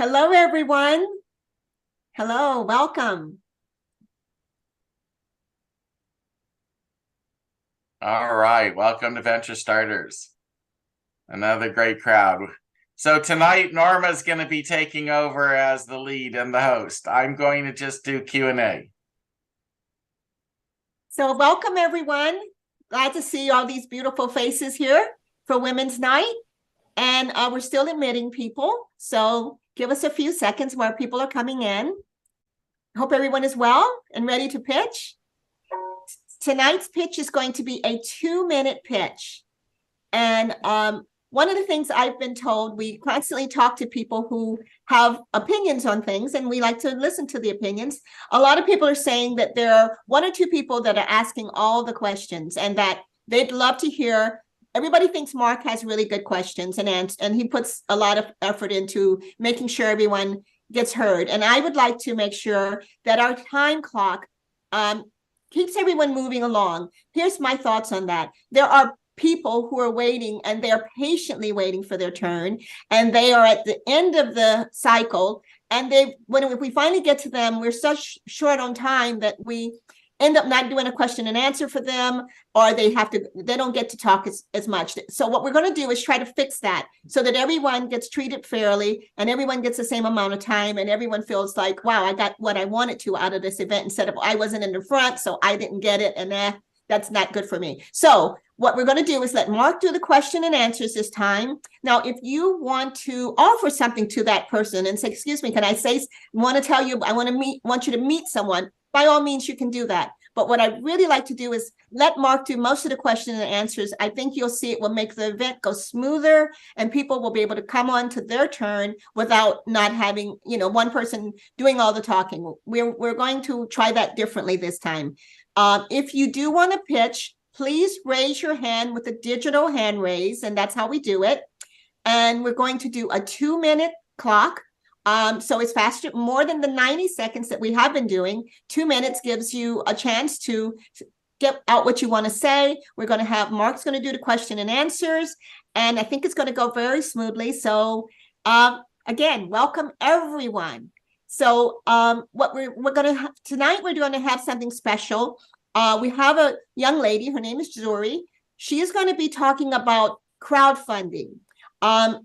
Hello, everyone. Hello, welcome. All right, welcome to Venture Starters. Another great crowd. So tonight, Norma's going to be taking over as the lead and the host. I'm going to just do Q&A. So welcome, everyone. Glad to see all these beautiful faces here for Women's Night. And we're still admitting people. So give us a few seconds while people are coming in. Hope everyone is well and ready to pitch. Tonight's pitch is going to be a 2-minute pitch. And one of the things I've been told, we constantly talk to people who have opinions on things, and we like to listen to the opinions. A lot of people are saying that there are one or two people that are asking all the questions and that they'd love to hear. Everybody thinks Mark has really good questions and he puts a lot of effort into making sure everyone gets heard. And I would like to make sure that our time clock keeps everyone moving along. Here's my thoughts on that. There are people who are waiting and they're patiently waiting for their turn, and they are at the end of the cycle, and if we finally get to them, we're such short on time that we end up not doing a question and answer for them, or they don't get to talk as much. So what we're going to do is try to fix that so that everyone gets treated fairly and everyone gets the same amount of time, and everyone feels like, wow, I got what I wanted to out of this event, instead of I wasn't in the front, so I didn't get it, and that's not good for me. So what we're going to do is let Mark do the question and answers this time. Now, if you want to offer something to that person and say, excuse me, can I want to tell you, I want you to meet someone, by all means, you can do that. But what I'd really like to do is let Mark do most of the question and answers. I think you'll see it will make the event go smoother, and people will be able to come on to their turn without not having, one person doing all the talking. We're going to try that differently this time. If you do want to pitch, please raise your hand with a digital hand raise, and that's how we do it. And we're going to do a 2-minute clock. So it's faster, more than the 90 seconds that we have been doing. 2 minutes gives you a chance to get out what you want to say. We're going to have Mark's going to do the question and answers, and I think it's going to go very smoothly. So again, welcome everyone. So what we're going to have tonight, we're going to have something special. We have a young lady, her name is Zuri. She is going to be talking about crowdfunding. And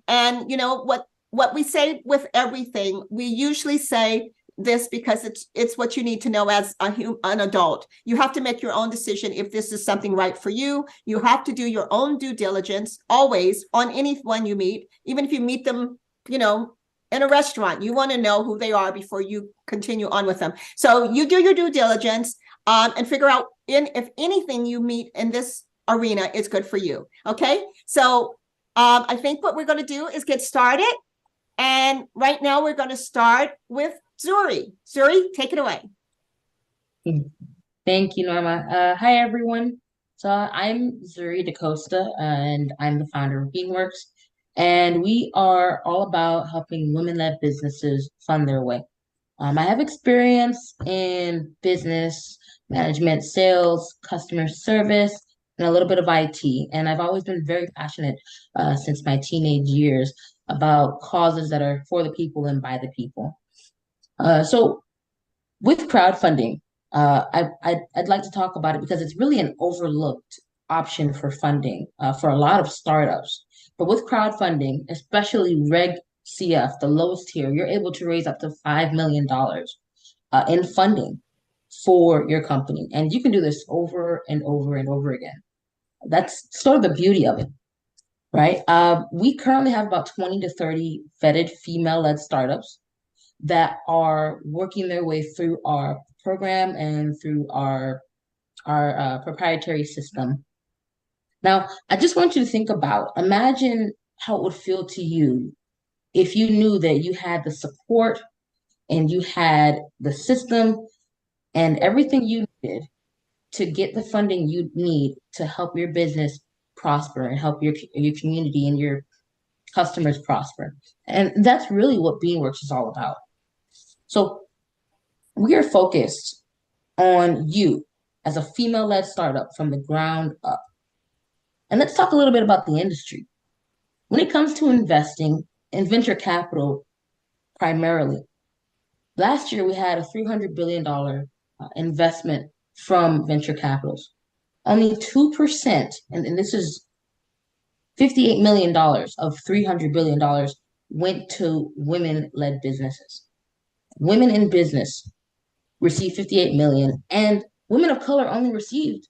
what we say with everything, we usually say this because it's what you need to know as an adult. You have to make your own decision if this is something right for you. You have to do your own due diligence always on anyone you meet, even if you meet them, in a restaurant. You want to know who they are before you continue on with them. So you do your due diligence and figure out if anything you meet in this arena is good for you. Okay, so I think what we're going to do is get started. And right now we're going to start with Zuri. Zuri, take it away. Thank you, Norma. Hi, everyone. So I'm Zuri De and I'm the founder of Beingworks. And we are all about helping women-led businesses fund their way. I have experience in business management, sales, customer service, and a little bit of IT. And I've always been very passionate since my teenage years about causes that are for the people and by the people. So with crowdfunding, I'd like to talk about it because it's really an overlooked option for funding for a lot of startups. But with crowdfunding, especially Reg CF, the lowest tier, you're able to raise up to $5 million in funding for your company. And you can do this over and over and over again. That's sort of the beauty of it, right? We currently have about 20 to 30 vetted female-led startups that are working their way through our program and through our proprietary system. Now, I just want you to imagine how it would feel to you if you knew that you had the support and you had the system and everything you needed to get the funding you need to help your business prosper and help your community and your customers prosper. And that's really what Beingworks is all about. So we are focused on you as a female-led startup from the ground up. And let's talk a little bit about the industry. When it comes to investing in venture capital, primarily. Last year, we had a $300 billion investment from venture capitals. Only 2%, and this is $58 million of $300 billion went to women-led businesses. Women in business received 58 million, and women of color only received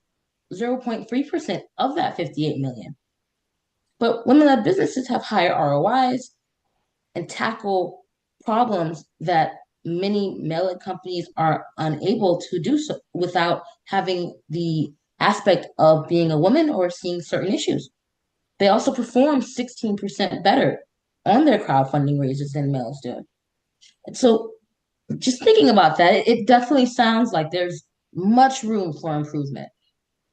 0.3% of that 58 million. But women-led businesses have higher ROIs and tackle problems that many male-led companies are unable to do so without having the aspect of being a woman or seeing certain issues. They also perform 16% better on their crowdfunding raises than males do. And so just thinking about that, it definitely sounds like there's much room for improvement,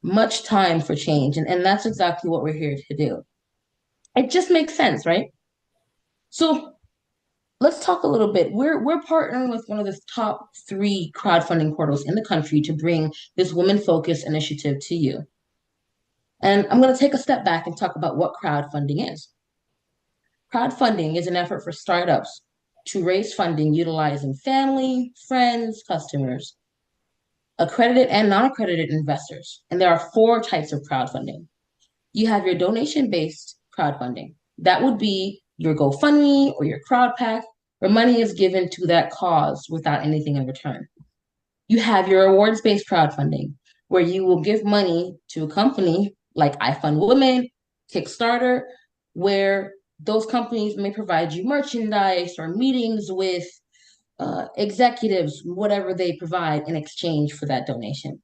much time for change. And that's exactly what we're here to do. It just makes sense, right? So let's talk a little bit. We're partnering with one of the top 3 crowdfunding portals in the country to bring this women-focused initiative to you. And I'm going to take a step back and talk about what crowdfunding is. Crowdfunding is an effort for startups to raise funding utilizing family, friends, customers, accredited and non-accredited investors. And there are 4 types of crowdfunding. You have your donation-based crowdfunding. That would be your GoFundMe or your CrowdPack, where money is given to that cause without anything in return. You have your awards-based crowdfunding, where you will give money to a company like I Fund Women, Kickstarter, where those companies may provide you merchandise or meetings with executives, whatever they provide in exchange for that donation.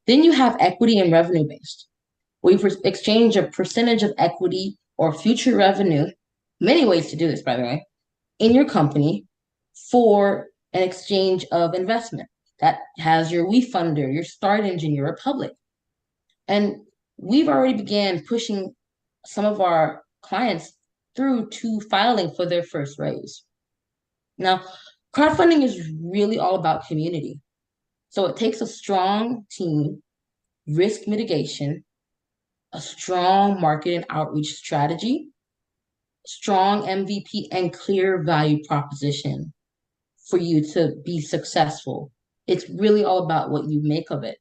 Then you have equity and revenue-based, where you exchange a percentage of equity or future revenue, many ways to do this, by the way, in your company for an exchange of investment. That has your WeFunder, your Start Engine, your Republic. And we've already began pushing some of our clients through to filing for their first raise. Now, crowdfunding is really all about community. So it takes a strong team, risk mitigation, a strong market and outreach strategy, strong MVP, and clear value proposition for you to be successful. It's really all about what you make of it.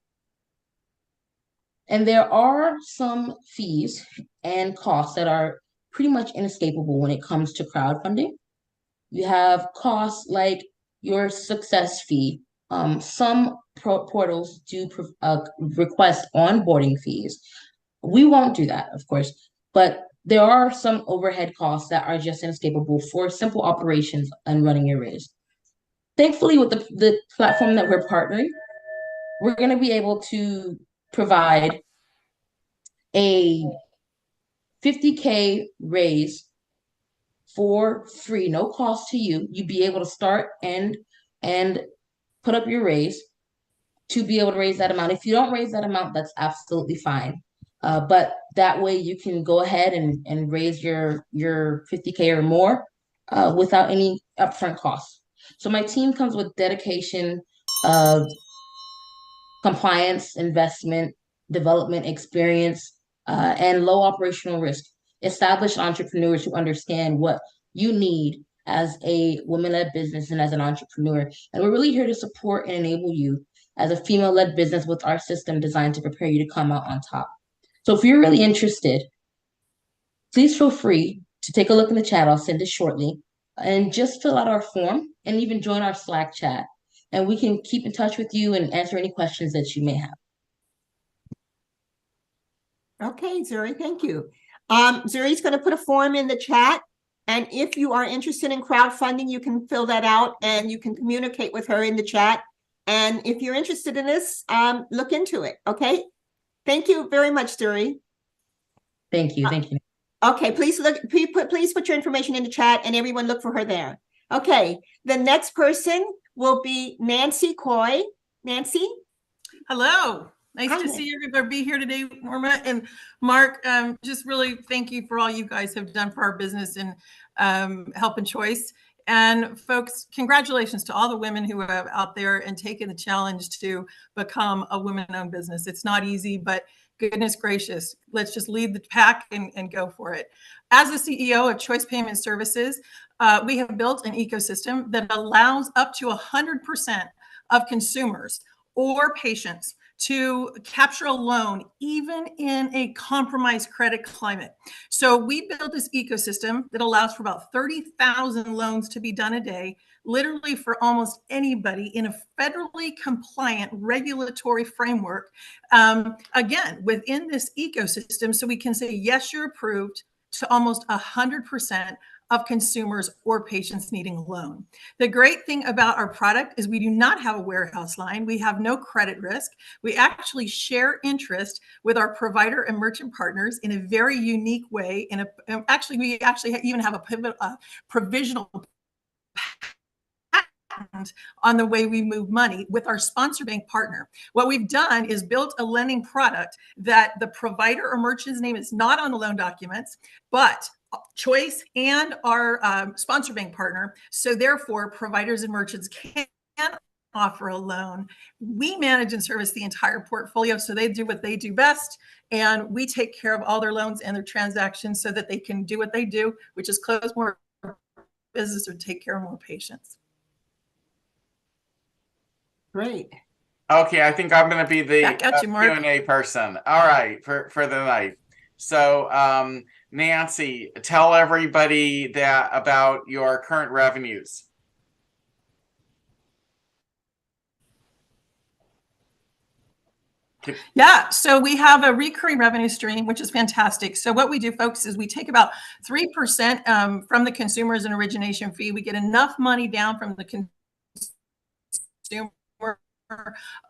And there are some fees and costs that are pretty much inescapable when it comes to crowdfunding. You have costs like your success fee. Some portals do request onboarding fees. We won't do that, of course, but there are some overhead costs that are just inescapable for simple operations and running your raise. Thankfully, with the platform that we're partnering, we're going to be able to provide a 50K raise for free, no cost to you. You'd be able to start and put up your raise to be able to raise that amount. If you don't raise that amount, that's absolutely fine. But that way you can go ahead and raise your 50K or more without any upfront costs. So my team comes with dedication of compliance, investment, development experience, and low operational risk. Established entrepreneurs who understand what you need as a women-led business and as an entrepreneur. And we're really here to support and enable you as a female-led business with our system designed to prepare you to come out on top. So if you're really interested, please feel free to take a look in the chat. I'll send it shortly. And just fill out our form and even join our Slack chat. And we can keep in touch with you and answer any questions that you may have. Okay, Zuri, thank you. Zuri's going to put a form in the chat. And if you are interested in crowdfunding, you can fill that out and you can communicate with her in the chat. And if you're interested in this, look into it. Okay. Thank you very much, Zuri. Thank you. Thank you. Okay, please put your information in the chat and everyone look for her there. Okay, the next person will be Nancy Koy. Nancy? Hello. Nice Hi. to see everybody be here today, Norma and Mark. Just really thank you for all you guys have done for our business and Help and Choice. And folks, congratulations to all the women who are out there and taken the challenge to become a women-owned business. It's not easy, but goodness gracious, let's just lead the pack and go for it. As the CEO of Choice Payment Services, we have built an ecosystem that allows up to 100% of consumers or patients to capture a loan, even in a compromised credit climate. So we built this ecosystem that allows for about 30,000 loans to be done a day, literally for almost anybody in a federally compliant regulatory framework. Again, within this ecosystem, so we can say, yes, you're approved to almost 100% of consumers or patients needing a loan. The great thing about our product is we do not have a warehouse line. We have no credit risk. We actually share interest with our provider and merchant partners in a very unique way. We even have a provisional patent on the way we move money with our sponsor bank partner. What we've done is built a lending product that the provider or merchant's name is not on the loan documents, but Choice and our sponsor bank partner. So therefore, providers and merchants can offer a loan. We manage and service the entire portfolio, so they do what they do best, and we take care of all their loans and their transactions so that they can do what they do, which is close more business or take care of more patients. Great. Okay, I think I'm going to be the Q&A person. All right, for the night. So, Nancy, tell everybody about your current revenues. Yeah, so we have a recurring revenue stream, which is fantastic. So what we do, folks, is we take about 3% from the consumers and origination fee. We get enough money down from the consumer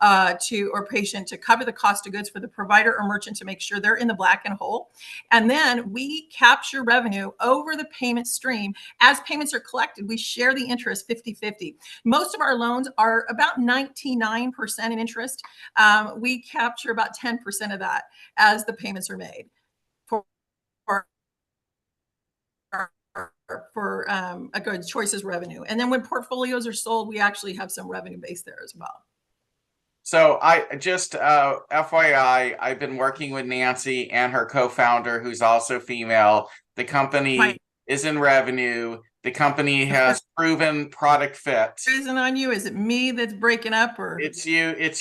or patient to cover the cost of goods for the provider or merchant to make sure they're in the black and whole. And then we capture revenue over the payment stream. As payments are collected, we share the interest 50-50. Most of our loans are about 99% in interest. We capture about 10% of that as the payments are made for a good Choices revenue. And then when portfolios are sold, we actually have some revenue base there as well. So I just FYI, I've been working with Nancy and her co-founder, who's also female. The company is in revenue. The company has proven product fit. Isn't on you? Is it me that's breaking up, or it's you? It's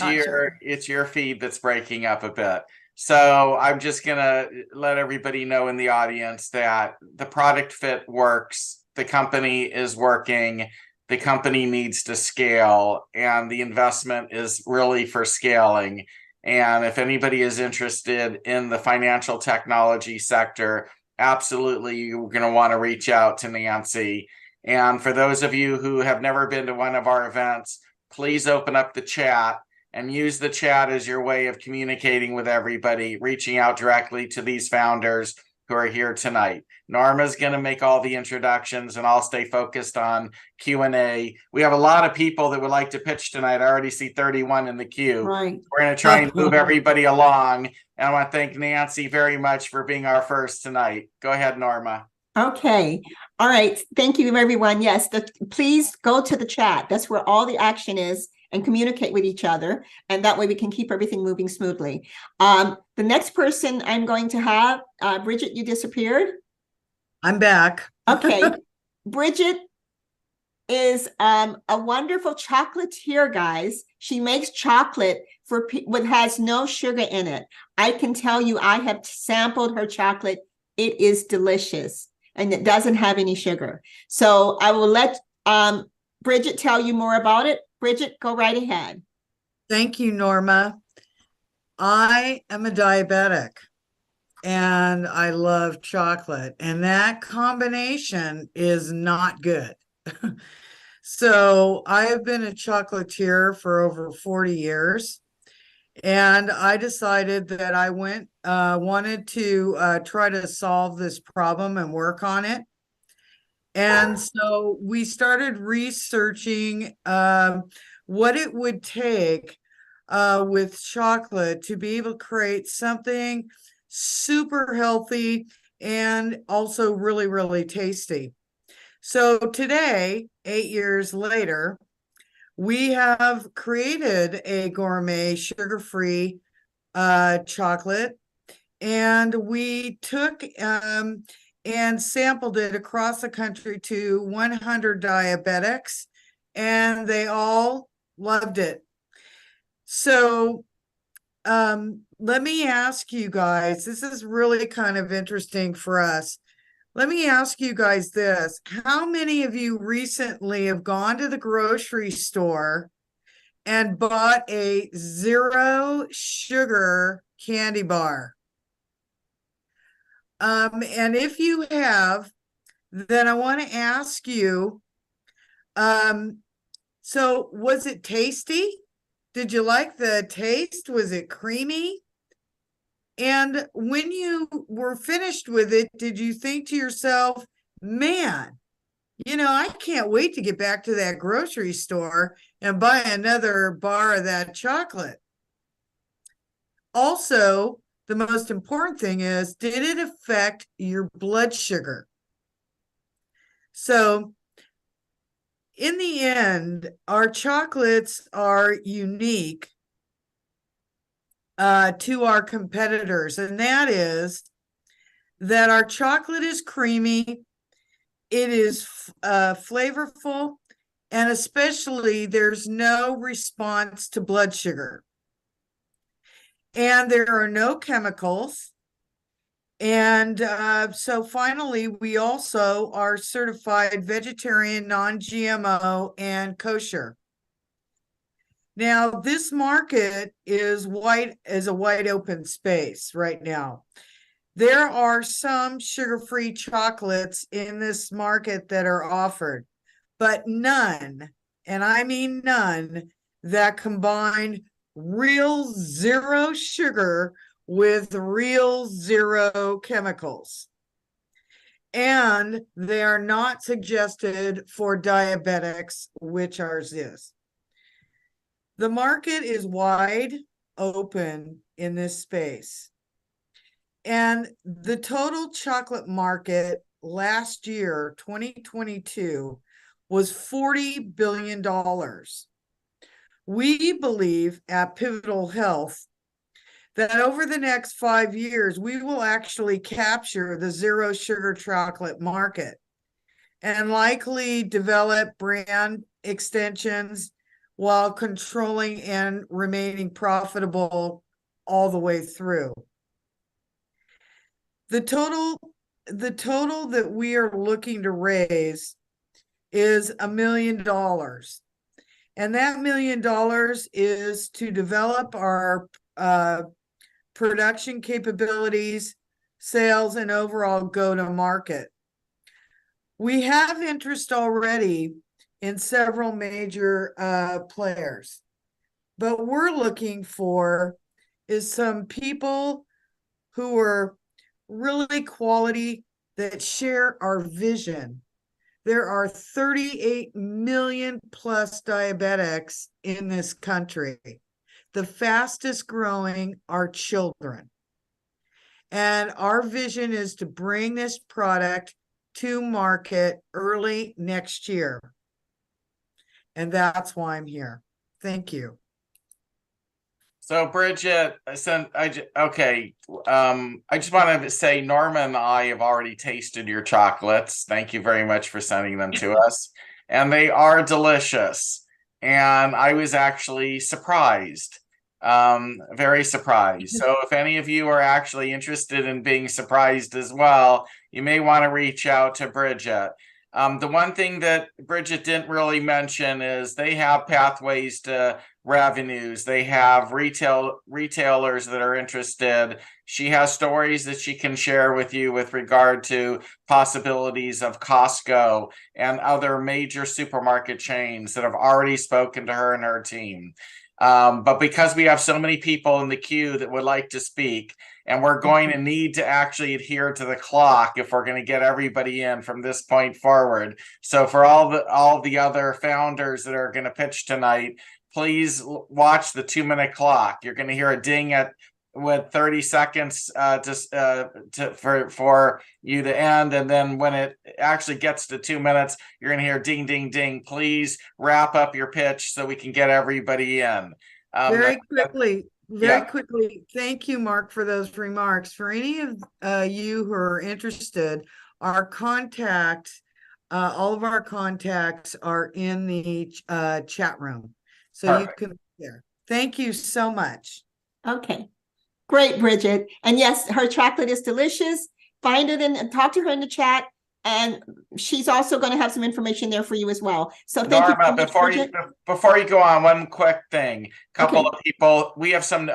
your feed that's breaking up a bit. So I'm just gonna let everybody know in the audience that the product fit works. The company is working. The company needs to scale, and the investment is really for scaling. And if anybody is interested in the financial technology sector, absolutely, you're going to want to reach out to Nancy. And for those of you who have never been to one of our events, please open up the chat and use the chat as your way of communicating with everybody, reaching out directly to these founders who are here tonight. Norma's going to make all the introductions, and I'll stay focused on Q&A. We have a lot of people that would like to pitch tonight. I already see 31 in the queue. Right. We're going to try and move everybody along. And I want to thank Nancy very much for being our first tonight. Go ahead, Norma. Okay. All right. Thank you, everyone. Yes, please go to the chat. That's where all the action is, and communicate with each other. And that way we can keep everything moving smoothly. The next person I'm going to have, Bridget, you disappeared. I'm back. Okay. Bridget is a wonderful chocolatier, guys. She makes chocolate for what has no sugar in it. I can tell you, I have sampled her chocolate. It is delicious, and it doesn't have any sugar. So I will let Bridget tell you more about it. Bridget, go right ahead. Thank you, Norma. I am a diabetic, and I love chocolate, and that combination is not good. So I have been a chocolatier for over 40 years, and I decided that I wanted to try to solve this problem and work on it. And so we started researching what it would take with chocolate to be able to create something super healthy and also really, really tasty. So today, 8 years later, we have created a gourmet sugar-free chocolate, and we took and sampled it across the country to 100 diabetics, and they all loved it. So let me ask you guys, this is really kind of interesting for us. Let me ask you guys this. How many of you recently have gone to the grocery store and bought a 0 sugar candy bar? And if you have, then I want to ask you, so was it tasty? Did you like the taste? Was it creamy? And when you were finished with it, did you think to yourself, man, I can't wait to get back to that grocery store and buy another bar of that chocolate? Also, the most important thing is, did it affect your blood sugar? So in the end, our chocolates are unique to our competitors, and that is that our chocolate is creamy, it is flavorful, and especially there's no response to blood sugar. And there are no chemicals. And so finally, we also are certified vegetarian, non-GMO, and kosher. Now, this market is a wide open space right now. There are some sugar-free chocolates in this market that are offered, but none, and I mean none, that combine real 0 sugar with real 0 chemicals. And they are not suggested for diabetics, which ours is. The market is wide open in this space. And the total chocolate market last year, 2022, was $40 billion. We believe at Pivotal Health that over the next 5 years, we will actually capture the 0 sugar chocolate market and likely develop brand extensions while controlling and remaining profitable all the way through. The total that we are looking to raise is $1 million. And that $1 million is to develop our production capabilities, sales, and overall go-to-market. We have interest already in several major players, but we're looking for is some people who are really quality, that share our vision. There are 38 million plus diabetics in this country. The fastest growing are children. And our vision is to bring this product to market early next year. And that's why I'm here. Thank you. So Bridget, I just want to say Norma and I have already tasted your chocolates. Thank you very much for sending them to us. And they are delicious. And I was actually surprised, very surprised. So if any of you are actually interested in being surprised as well, you may want to reach out to Bridget. The one thing that Bridget didn't really mention is they have pathways to revenues. They have retailers that are interested. She has stories that she can share with you with regard to possibilities of Costco and other major supermarket chains that have already spoken to her and her team. But because we have so many people in the queue that would like to speak, and we're going to need to actually adhere to the clock if we're going to get everybody in from this point forward. So for all the other founders that are going to pitch tonight, please watch the 2-minute clock. You're going to hear a ding with 30 seconds for you to end, and then when it actually gets to 2 minutes, you're going to hear ding, ding, ding. Please wrap up your pitch so we can get everybody in. Very quickly, Very Yeah. quickly, thank you, Mark, for those remarks. For any of you who are interested, our contact, all of our contacts are in the chat room. So you Perfect. can there. Thank you so much. Okay. Great, Bridget. And yes, her chocolate is delicious. Find it and talk to her in the chat. And she's also going to have some information there for you as well. So thank you Norma, so much, Bridget. before you go on, one quick thing. Couple Okay. of people, we have some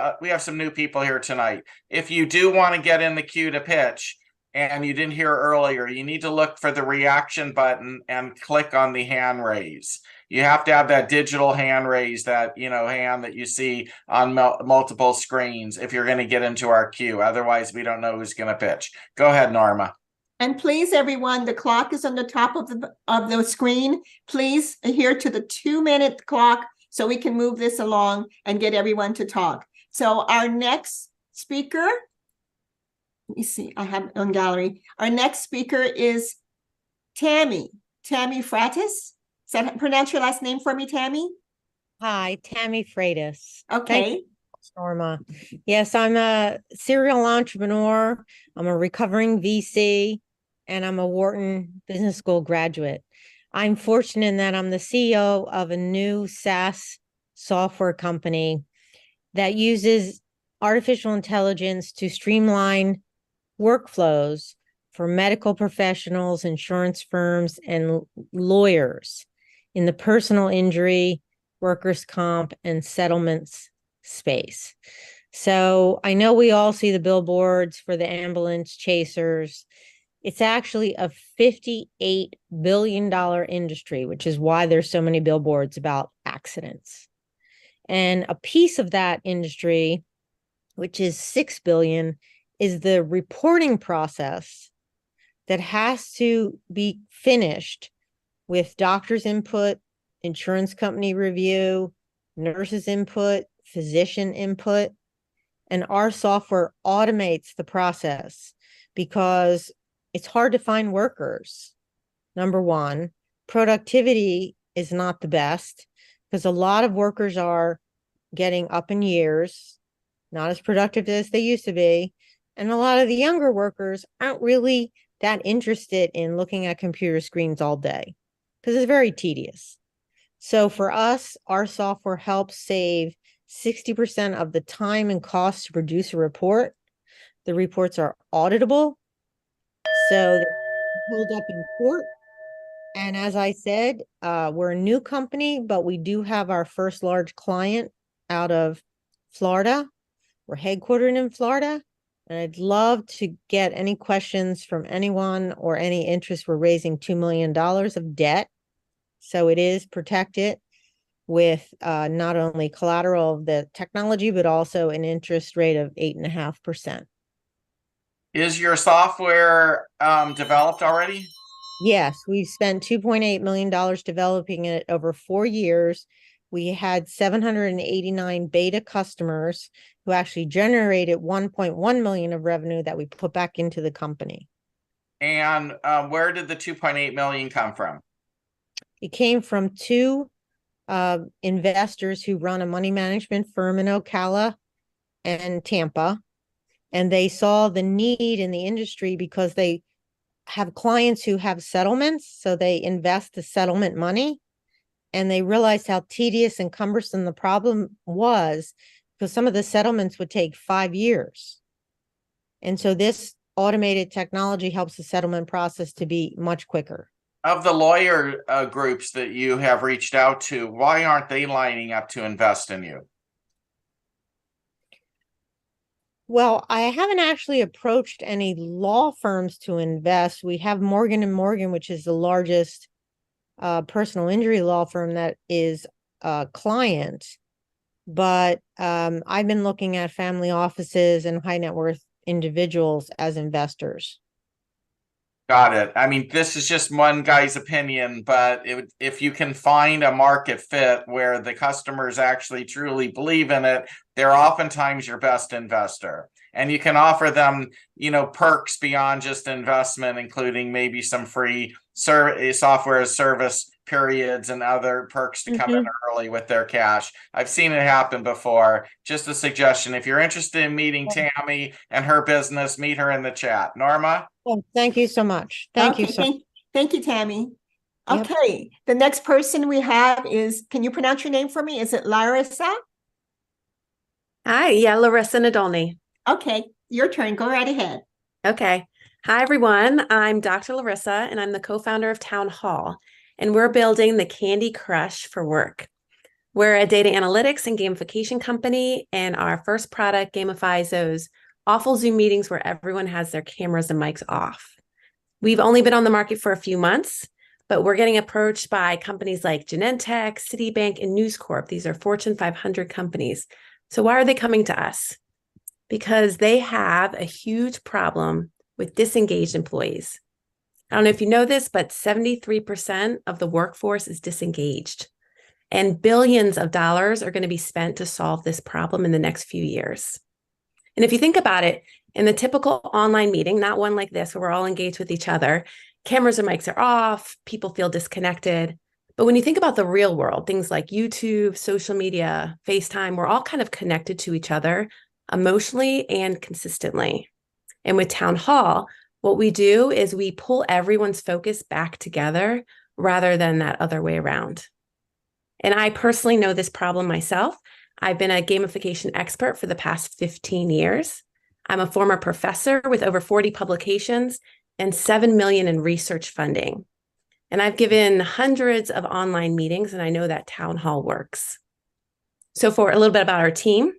new people here tonight. If you do want to get in the queue to pitch and you didn't hear earlier, you need to look for the reaction button and click on the hand raise. You have to have that digital hand raise, that hand that you see on multiple screens if you're going to get into our queue. Otherwise, we don't know who's going to pitch. Go ahead, Norma. And please, everyone, the clock is on the top of the screen. Please adhere to the 2-minute clock so we can move this along and get everyone to talk. So our next speaker, let me see, I have on gallery. Our next speaker is Tammy Fratus. Is that pronounce your last name for me, Tammy? Hi, Tammy Fratus. Thank Okay. you, Norma. Yes, I'm a serial entrepreneur. I'm a recovering VC, and I'm a Wharton Business School graduate. I'm fortunate in that I'm the CEO of a new SaaS software company that uses artificial intelligence to streamline workflows for medical professionals, insurance firms, and lawyers in the personal injury, workers' comp, and settlements space. So I know we all see the billboards for the ambulance chasers. It's actually a $58 billion industry, which is why there's so many billboards about accidents. And a piece of that industry, which is $6 billion, is the reporting process that has to be finished with doctor's input, insurance company review, nurses input, physician input. And our software automates the process because it's hard to find workers. Number one, productivity is not the best because a lot of workers are getting up in years, not as productive as they used to be. And a lot of the younger workers aren't really that interested in looking at computer screens all day because it's very tedious. So for us, our software helps save 60% of the time and cost to produce a report. The reports are auditable, so they're pulled up in court. And as I said, we're a new company, but we do have our first large client out of Florida. We're headquartered in Florida. And I'd love to get any questions from anyone or any interest. We're raising $2 million of debt. So it is protected with not only collateral of the technology, but also an interest rate of 8.5%. Is your software developed already? Yes, we've spent $2.8 million developing it over 4 years. We had 789 beta customers who actually generated 1.1 million of revenue that we put back into the company. And where did the 2.8 million come from? It came from two investors who run a money management firm in Ocala and Tampa. And they saw the need in the industry because they have clients who have settlements. So they invest the settlement money. And they realized how tedious and cumbersome the problem was because some of the settlements would take 5 years. And so this automated technology helps the settlement process to be much quicker. Of the lawyer groups that you have reached out to, why aren't they lining up to invest in you? Well, I haven't actually approached any law firms to invest. We have Morgan & Morgan, which is the largest personal injury law firm that is a client. But I've been looking at family offices and high net worth individuals as investors. Got it. I mean, this is just one guy's opinion, but if you can find a market fit where the customers actually truly believe in it, they're oftentimes your best investor. And you can offer them, perks beyond just investment, including maybe some free software as service periods and other perks to come Mhm. in early with their cash. I've seen it happen before. Just a suggestion. If you're interested in meeting Tammy and her business, meet her in the chat. Norma? Oh, thank you so much. Thank you Okay, so. thank you, Tammy. Yep. Okay, the next person we have is, can you pronounce your name for me? Is it Larissa? Hi, yeah, Larissa and Adoni. Okay, your turn. Go right ahead. Okay. Hi, everyone. I'm Dr. Larissa, and I'm the co-founder of Town Hall, and we're building the Candy Crush for work. We're a data analytics and gamification company, and our first product gamifies those awful Zoom meetings where everyone has their cameras and mics off. We've only been on the market for a few months, but we're getting approached by companies like Genentech, Citibank, and News Corp. These are Fortune 500 companies. So why are they coming to us? Because they have a huge problem with disengaged employees. I don't know if you know this, but 73% of the workforce is disengaged. And billions of dollars are going to be spent to solve this problem in the next few years. And if you think about it, in the typical online meeting, not one like this where we're all engaged with each other, cameras and mics are off, people feel disconnected. But when you think about the real world, things like YouTube, social media, FaceTime, we're all kind of connected to each other emotionally and consistently. And with Town Hall, what we do is we pull everyone's focus back together rather than that other way around. And I personally know this problem myself. I've been a gamification expert for the past 15 years. I'm a former professor with over 40 publications and 7 million in research funding. And I've given hundreds of online meetings, and I know that Town Hall works. So for a little bit about our team,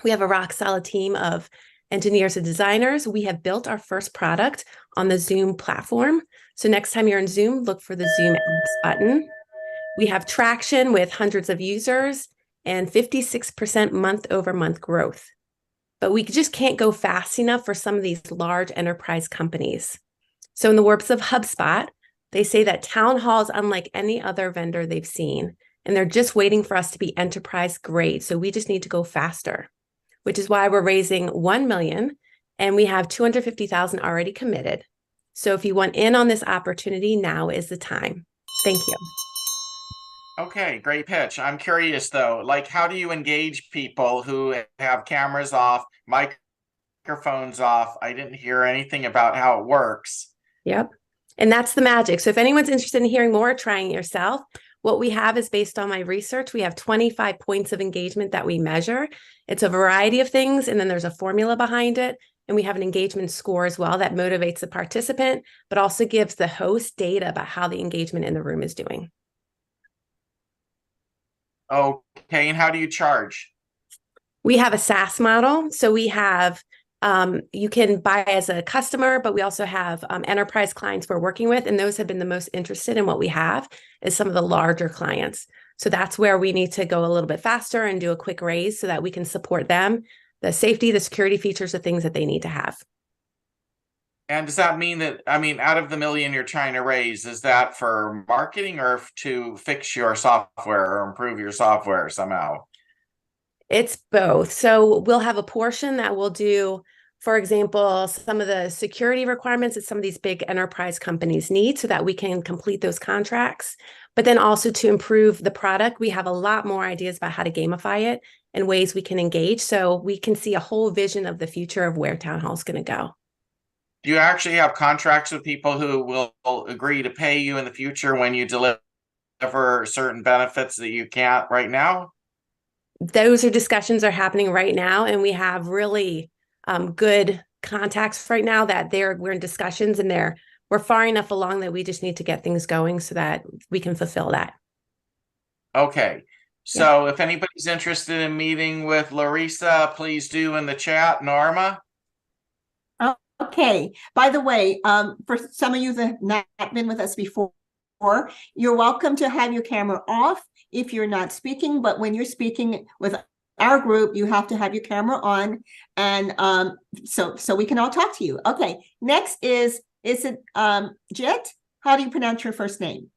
we have a rock solid team of engineers and designers. We have built our first product on the Zoom platform. So next time you're in Zoom, look for the Zoom apps button. We have traction with hundreds of users and 56% month-over-month growth. But we just can't go fast enough for some of these large enterprise companies. So in the words of HubSpot, they say that Town Hall is unlike any other vendor they've seen, and they're just waiting for us to be enterprise grade. So we just need to go faster, which is why we're raising 1 million, and we have 250,000 already committed. So if you want in on this opportunity, now is the time. Thank you. Okay, great pitch. I'm curious though, like how do you engage people who have cameras off, microphones off? I didn't hear anything about how it works. Yep. And that's the magic. So if anyone's interested in hearing more, trying it yourself, what we have is based on my research. We have 25 points of engagement that we measure. It's a variety of things, and then there's a formula behind it. And we have an engagement score as well that motivates the participant, but also gives the host data about how the engagement in the room is doing. Okay, and how do you charge? We have a SaaS model. So we have, you can buy as a customer, but we also have enterprise clients we're working with. And those have been the most interested in what we have is some of the larger clients. So that's where we need to go a little bit faster and do a quick raise so that we can support them, the safety, the security features, the things that they need to have. And does that mean that, I mean, out of the million you're trying to raise, is that for marketing or to fix your software or improve your software somehow? It's both. So we'll have a portion that will do, for example, some of the security requirements that some of these big enterprise companies need so that we can complete those contracts. But then also to improve the product, we have a lot more ideas about how to gamify it and ways we can engage. So we can see a whole vision of the future of where Town Hall is going to go. Do you actually have contracts with people who will agree to pay you in the future when you deliver certain benefits that you can't right now? Those discussions are happening right now, and we have really good contacts right now that we're in discussions, and we're far enough along that we just need to get things going so that we can fulfill that. Okay. So if anybody's interested in meeting with Larissa, please do in the chat. Norma? Okay. By the way, for some of you that have not been with us before, you're welcome to have your camera off if you're not speaking, but when you're speaking with our group, you have to have your camera on, and so we can all talk to you. Okay. Next is it Jet? How do you pronounce your first name?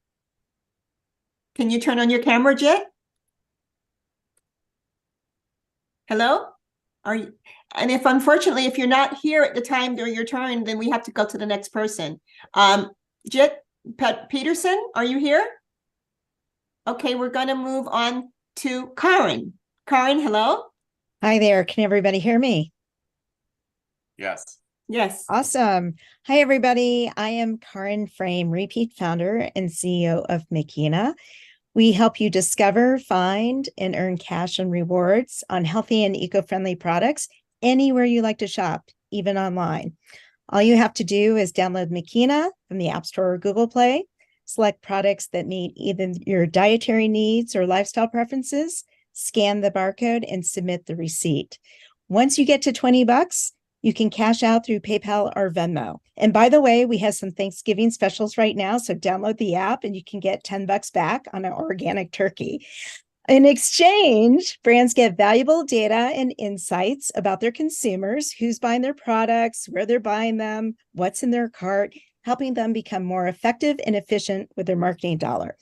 Can you turn on your camera, Jet? Hello? Are you? And if unfortunately, if you're not here at the time during your turn, then we have to go to the next person. Jet Peterson, are you here? Okay, we're going to move on to Karen. Karen, hello? Hi there. Can everybody hear me? Yes. Yes. Awesome. Hi, everybody. I am Karen Frame, repeat founder and CEO of Makina. We help you discover, find, and earn cash and rewards on healthy and eco-friendly products anywhere you like to shop, even online. All you have to do is download Makina from the App Store or Google Play, select products that meet either your dietary needs or lifestyle preferences, scan the barcode, and submit the receipt. Once you get to $20, you can cash out through PayPal or Venmo. And by the way, we have some Thanksgiving specials right now, so download the app and you can get $10 back on an organic turkey. In exchange, brands get valuable data and insights about their consumers, who's buying their products, where they're buying them, what's in their cart, helping them become more effective and efficient with their marketing dollar.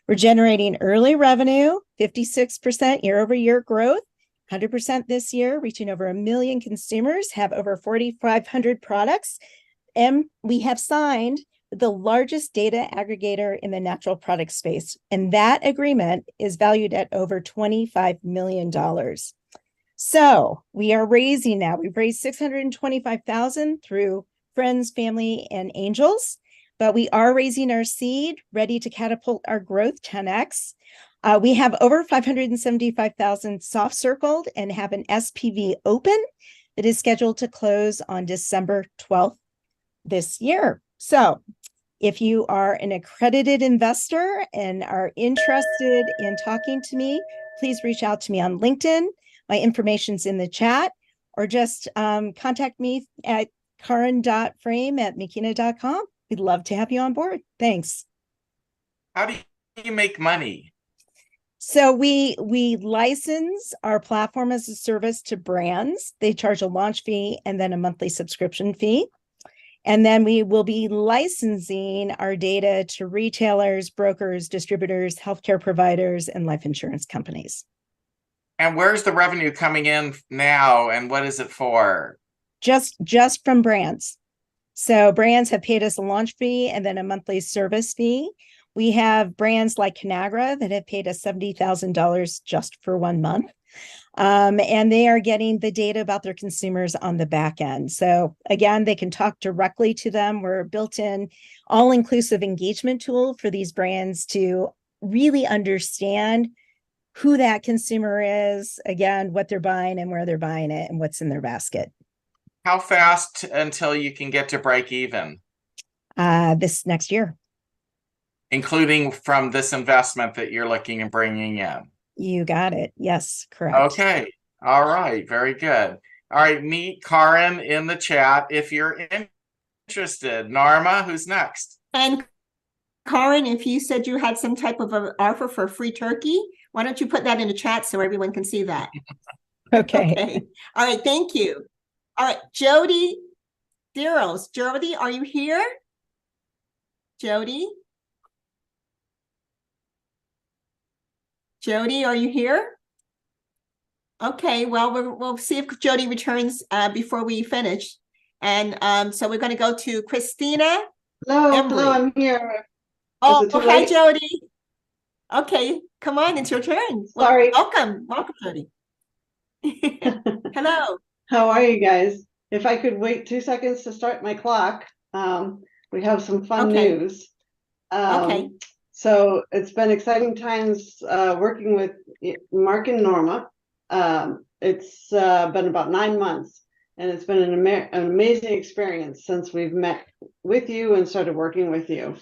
We're generating early revenue, 56% year-over-year growth, 100% this year, reaching over 1 million consumers, have over 4,500 products, and we have signed the largest data aggregator in the natural product space. And that agreement is valued at over $25 million. So we are raising now. We've raised $625,000 through friends, family, and angels, but we are raising our seed, ready to catapult our growth 10x. We have over 575,000 soft circled and have an SPV open that is scheduled to close on December 12th this year. So if you are an accredited investor and are interested in talking to me, please reach out to me on LinkedIn. My information's in the chat, or just contact me at karen.frame@makina.com. We'd love to have you on board. Thanks. How do you make money? So we license our platform as a service to brands. They charge a launch fee and then a monthly subscription fee. And then we will be licensing our data to retailers, brokers, distributors, healthcare providers, and life insurance companies. And where's the revenue coming in now, and what is it for? Just from brands. So brands have paid us a launch fee and then a monthly service fee. We have brands like Conagra that have paid us $70,000 just for 1 month. And they are getting the data about their consumers on the back end. So again, they can talk directly to them. We're a built-in all-inclusive engagement tool for these brands to really understand who that consumer is, again, what they're buying and where they're buying it and what's in their basket. How fast until you can get to break even? This next year. Including from this investment that you're looking at bringing in. You got it. Yes, correct. Okay. All right. Very good. All right. Meet Karen in the chat if you're interested. Norma, who's next? And Karen, if you said you had some type of an offer for free turkey, why don't you put that in the chat so everyone can see that? Okay. Okay. All right. Thank you. All right. Jody Deros. Jody, are you here? Jody? Jody, are you here? Okay, well, we'll see if Jody returns before we finish. And so we're going to go to Christina. Hello, I'm here. Oh, hi, Jody. Okay, come on, it's your turn. Sorry. Welcome, Jody. Hello. How are you guys? If I could wait 2 seconds to start my clock, we have some fun news. Okay. So it's been exciting times working with Mark and Norma. It's been about 9 months, and it's been an amazing experience since we've met with you and started working with you.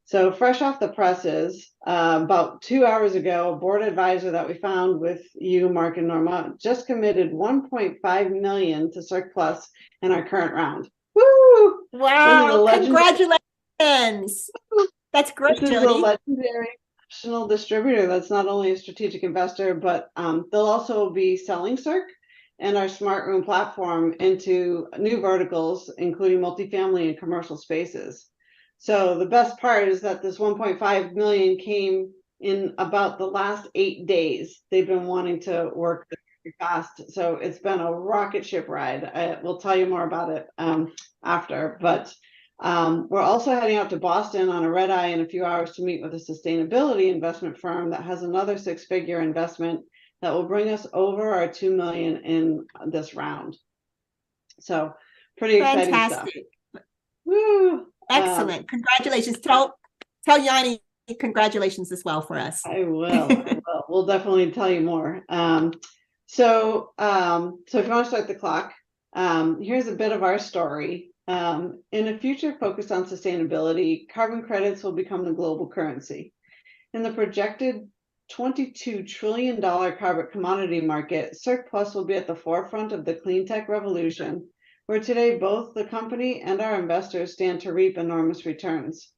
So fresh off the presses, about 2 hours ago, a board advisor that we found with you, Mark and Norma, just committed $1.5 million to Circ Plus in our current round. Woo! Wow, congratulations. That's great, This Jody. is a legendary national distributor that's not only a strategic investor, but they'll also be selling Circ and our Smart Room platform into new verticals, including multifamily and commercial spaces. So the best part is that this 1.5 million came in about the last 8 days. They've been wanting to work very fast. So it's been a rocket ship ride. We'll tell you more about it after, but We're also heading out to Boston on a red eye in a few hours to meet with a sustainability investment firm that has another 6-figure investment that will bring us over our 2 million in this round. So pretty exciting stuff. Fantastic. Woo! Excellent. Congratulations. Tell Yanni congratulations as well for us. I will. We'll definitely tell you more. So if you want to start the clock, here's a bit of our story. In a future focused on sustainability, carbon credits will become the global currency. In the projected $22 trillion carbon commodity market, Circ Plus will be at the forefront of the clean tech revolution, where today both the company and our investors stand to reap enormous returns.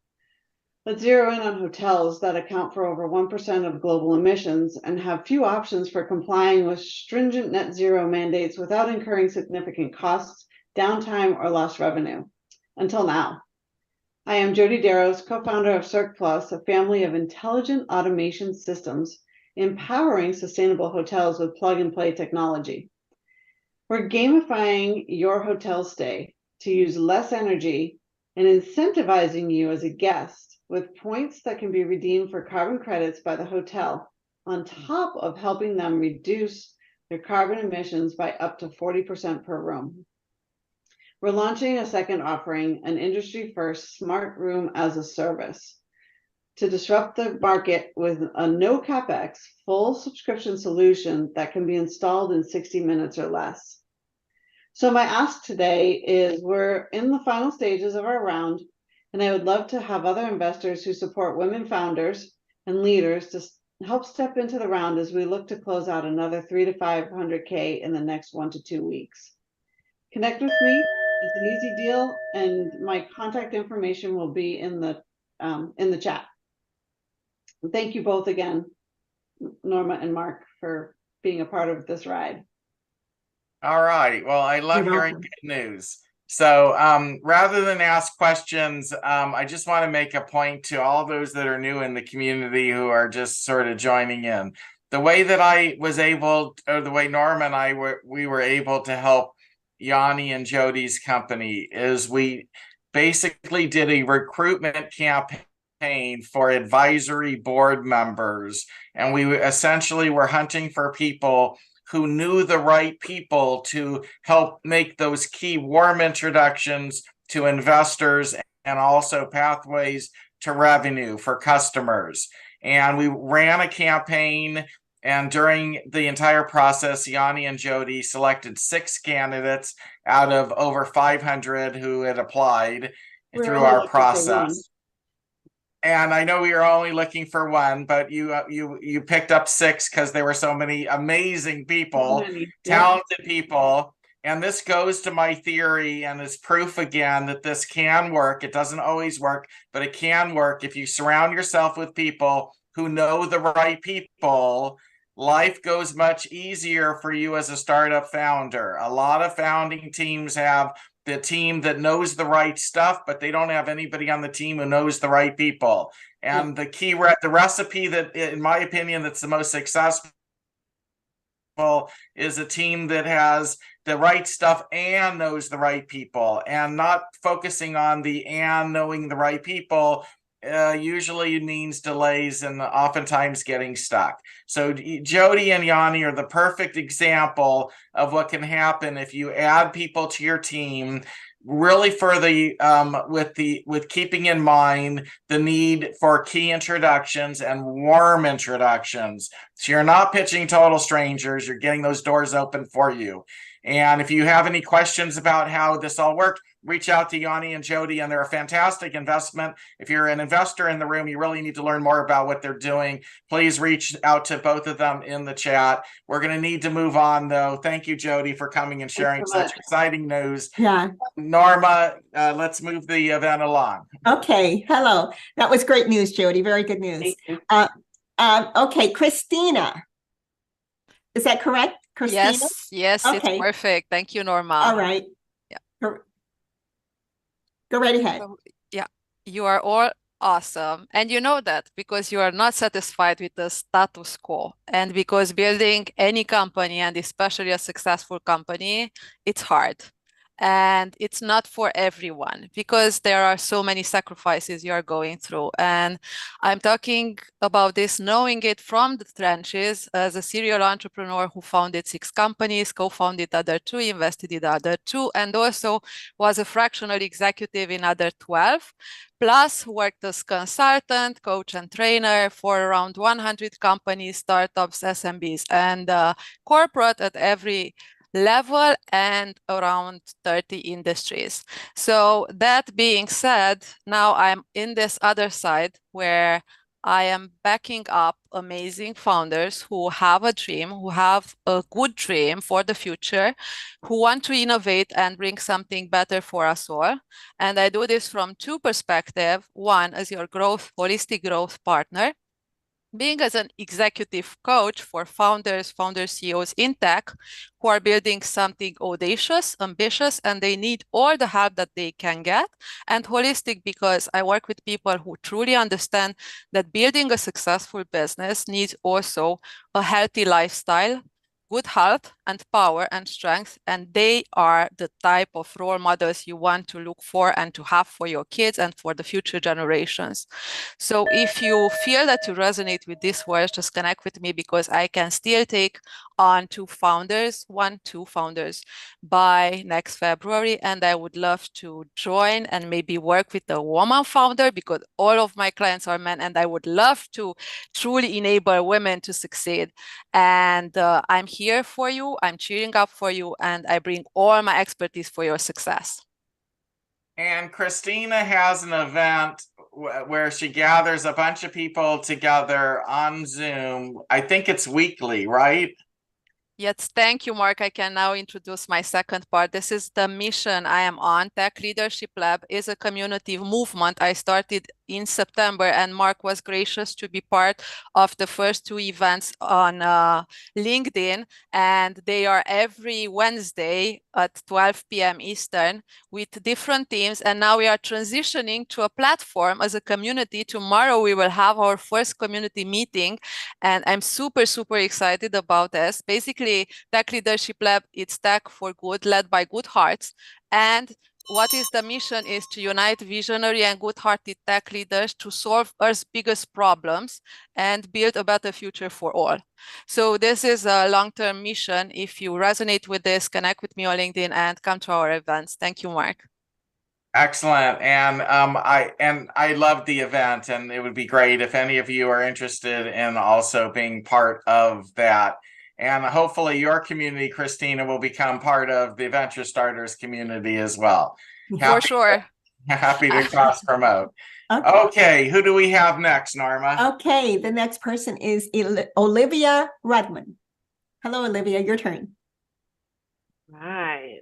Let's zero in on hotels that account for over 1% of global emissions and have few options for complying with stringent net zero mandates without incurring significant costs, downtime, or lost revenue. Until now. I am Jody Deros, co-founder of Circ Plus, a family of intelligent automation systems empowering sustainable hotels with plug-and-play technology. We're gamifying your hotel stay to use less energy and incentivizing you as a guest with points that can be redeemed for carbon credits by the hotel, on top of helping them reduce their carbon emissions by up to 40% per room. We're launching a second offering, an industry-first smart room as a service, to disrupt the market with a no capex full subscription solution that can be installed in 60 minutes or less. So my ask today is, we're in the final stages of our round, and I would love to have other investors who support women founders and leaders to help step into the round as we look to close out another 300 to 500K in the next 1 to 2 weeks. Connect with me. It's an easy deal, and my contact information will be in the chat. Thank you both again, Norma and Mark, for being a part of this ride. All right. Well, I love hearing good news. So rather than ask questions, I just want to make a point to all those that are new in the community who are just sort of joining in. The way that I was able, or the way Norma and I we were able to help Yanni and Jody's company is we basically did a recruitment campaign for advisory board members. And we essentially were hunting for people who knew the right people to help make those key warm introductions to investors and also pathways to revenue for customers. And we ran a campaign, and during the entire process, Yanni and Jody selected 6 candidates out of over 500 who had applied through our process. And I know we were only looking for 1, but you picked up 6 because there were so many amazing people, talented people. And this goes to my theory and is proof again that this can work. It doesn't always work, but it can work if you surround yourself with people who know the right people. Life goes much easier for you as a startup founder. A lot of founding teams have the team that knows the right stuff, but they don't have anybody on the team who knows the right people. And the key, the recipe that, in my opinion, that's the most successful is a team that has the right stuff and knows the right people, and not focusing on the and knowing the right people usually means delays and oftentimes getting stuck. So Jody and Yanni are the perfect example of what can happen if you add people to your team, really for the with keeping in mind the need for key introductions and warm introductions. So you're not pitching total strangers, you're getting those doors open for you. And if you have any questions about how this all worked, reach out to Yanni and Jody, and they're a fantastic investment. If you're an investor in the room, you really need to learn more about what they're doing. Please reach out to both of them in the chat. We're going to need to move on, though. Thank you, Jody, for coming and sharing such exciting news. Yeah. Norma, let's move the event along. Okay. Hello. That was great news, Jody. Very good news. Okay, Christina. Is that correct, Christina? Yes, okay. It's perfect. Thank you, Norma. All right. Yeah. Go right ahead. So, yeah, you are all awesome. And you know that because you are not satisfied with the status quo. And because building any company, and especially a successful company, it's hard. and it's not for everyone because there are so many sacrifices you are going through. And I'm talking about this, knowing it from the trenches as a serial entrepreneur who founded 6 companies, co-founded other 2, invested in other 2, and also was a fractional executive in other 12. Plus worked as consultant, coach, and trainer for around 100 companies, startups, SMBs, and corporate at every level and around 30 industries. So that being said, now I'm in this other side where I am backing up amazing founders who have a dream, who have a good dream for the future, who want to innovate and bring something better for us all. And I do this from 2 perspectives. One, as your holistic growth partner, being as an executive coach for founders, CEOs in tech who are building something audacious, ambitious, and they need all the help that they can get. And holistic because I work with people who truly understand that building a successful business needs also a healthy lifestyle, good health and power and strength, and they are the type of role models you want to look for and to have for your kids and for the future generations. So if you feel that you resonate with these words, just connect with me because I can still take on 2 founders by next February, and I would love to join and maybe work with a woman founder because all of my clients are men, and I would love to truly enable women to succeed. And I'm here for you, I'm cheering up for you, and I bring all my expertise for your success. And Christina has an event where she gathers a bunch of people together on Zoom. I think it's weekly, right? Yes, thank you, Mark. I can now introduce my second part. This is the mission I am on. Tech Leadership Lab is a community movement I started in September, and Mark was gracious to be part of the first 2 events on LinkedIn, and they are every Wednesday at 12 p.m. Eastern with different teams, and now we are transitioning to a platform as a community. Tomorrow we will have our first community meeting, and I'm super, super excited about this. Basically, Tech Leadership Lab, it's tech for good, led by good hearts, and what is the mission is to unite visionary and good-hearted tech leaders to solve Earth's biggest problems and build a better future for all. So this is a long-term mission. If you resonate with this, connect with me on LinkedIn and come to our events. Thank you, Mark. Excellent. And I love the event, and it would be great if any of you are interested in also being part of that. And hopefully your community, Christina, will become part of the Venture Starters community as well. For sure. Happy to cross promote. Okay, who do we have next, Norma? Okay, the next person is Olivia Rutman. Hello, Olivia, your turn. Right.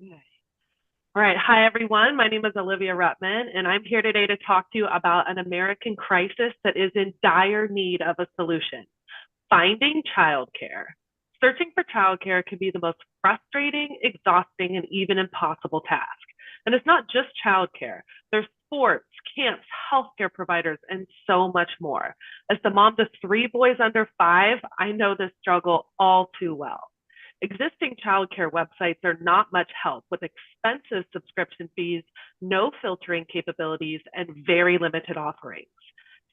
All right. Hi, everyone. My name is Olivia Rutman, and I'm here today to talk to you about an American crisis that is in dire need of a solution. Finding childcare. Searching for childcare can be the most frustrating, exhausting, and even impossible task. And it's not just childcare. There's sports, camps, healthcare providers, and so much more. As the mom to 3 boys under 5, I know this struggle all too well. Existing childcare websites are not much help with expensive subscription fees, no filtering capabilities, and very limited offerings.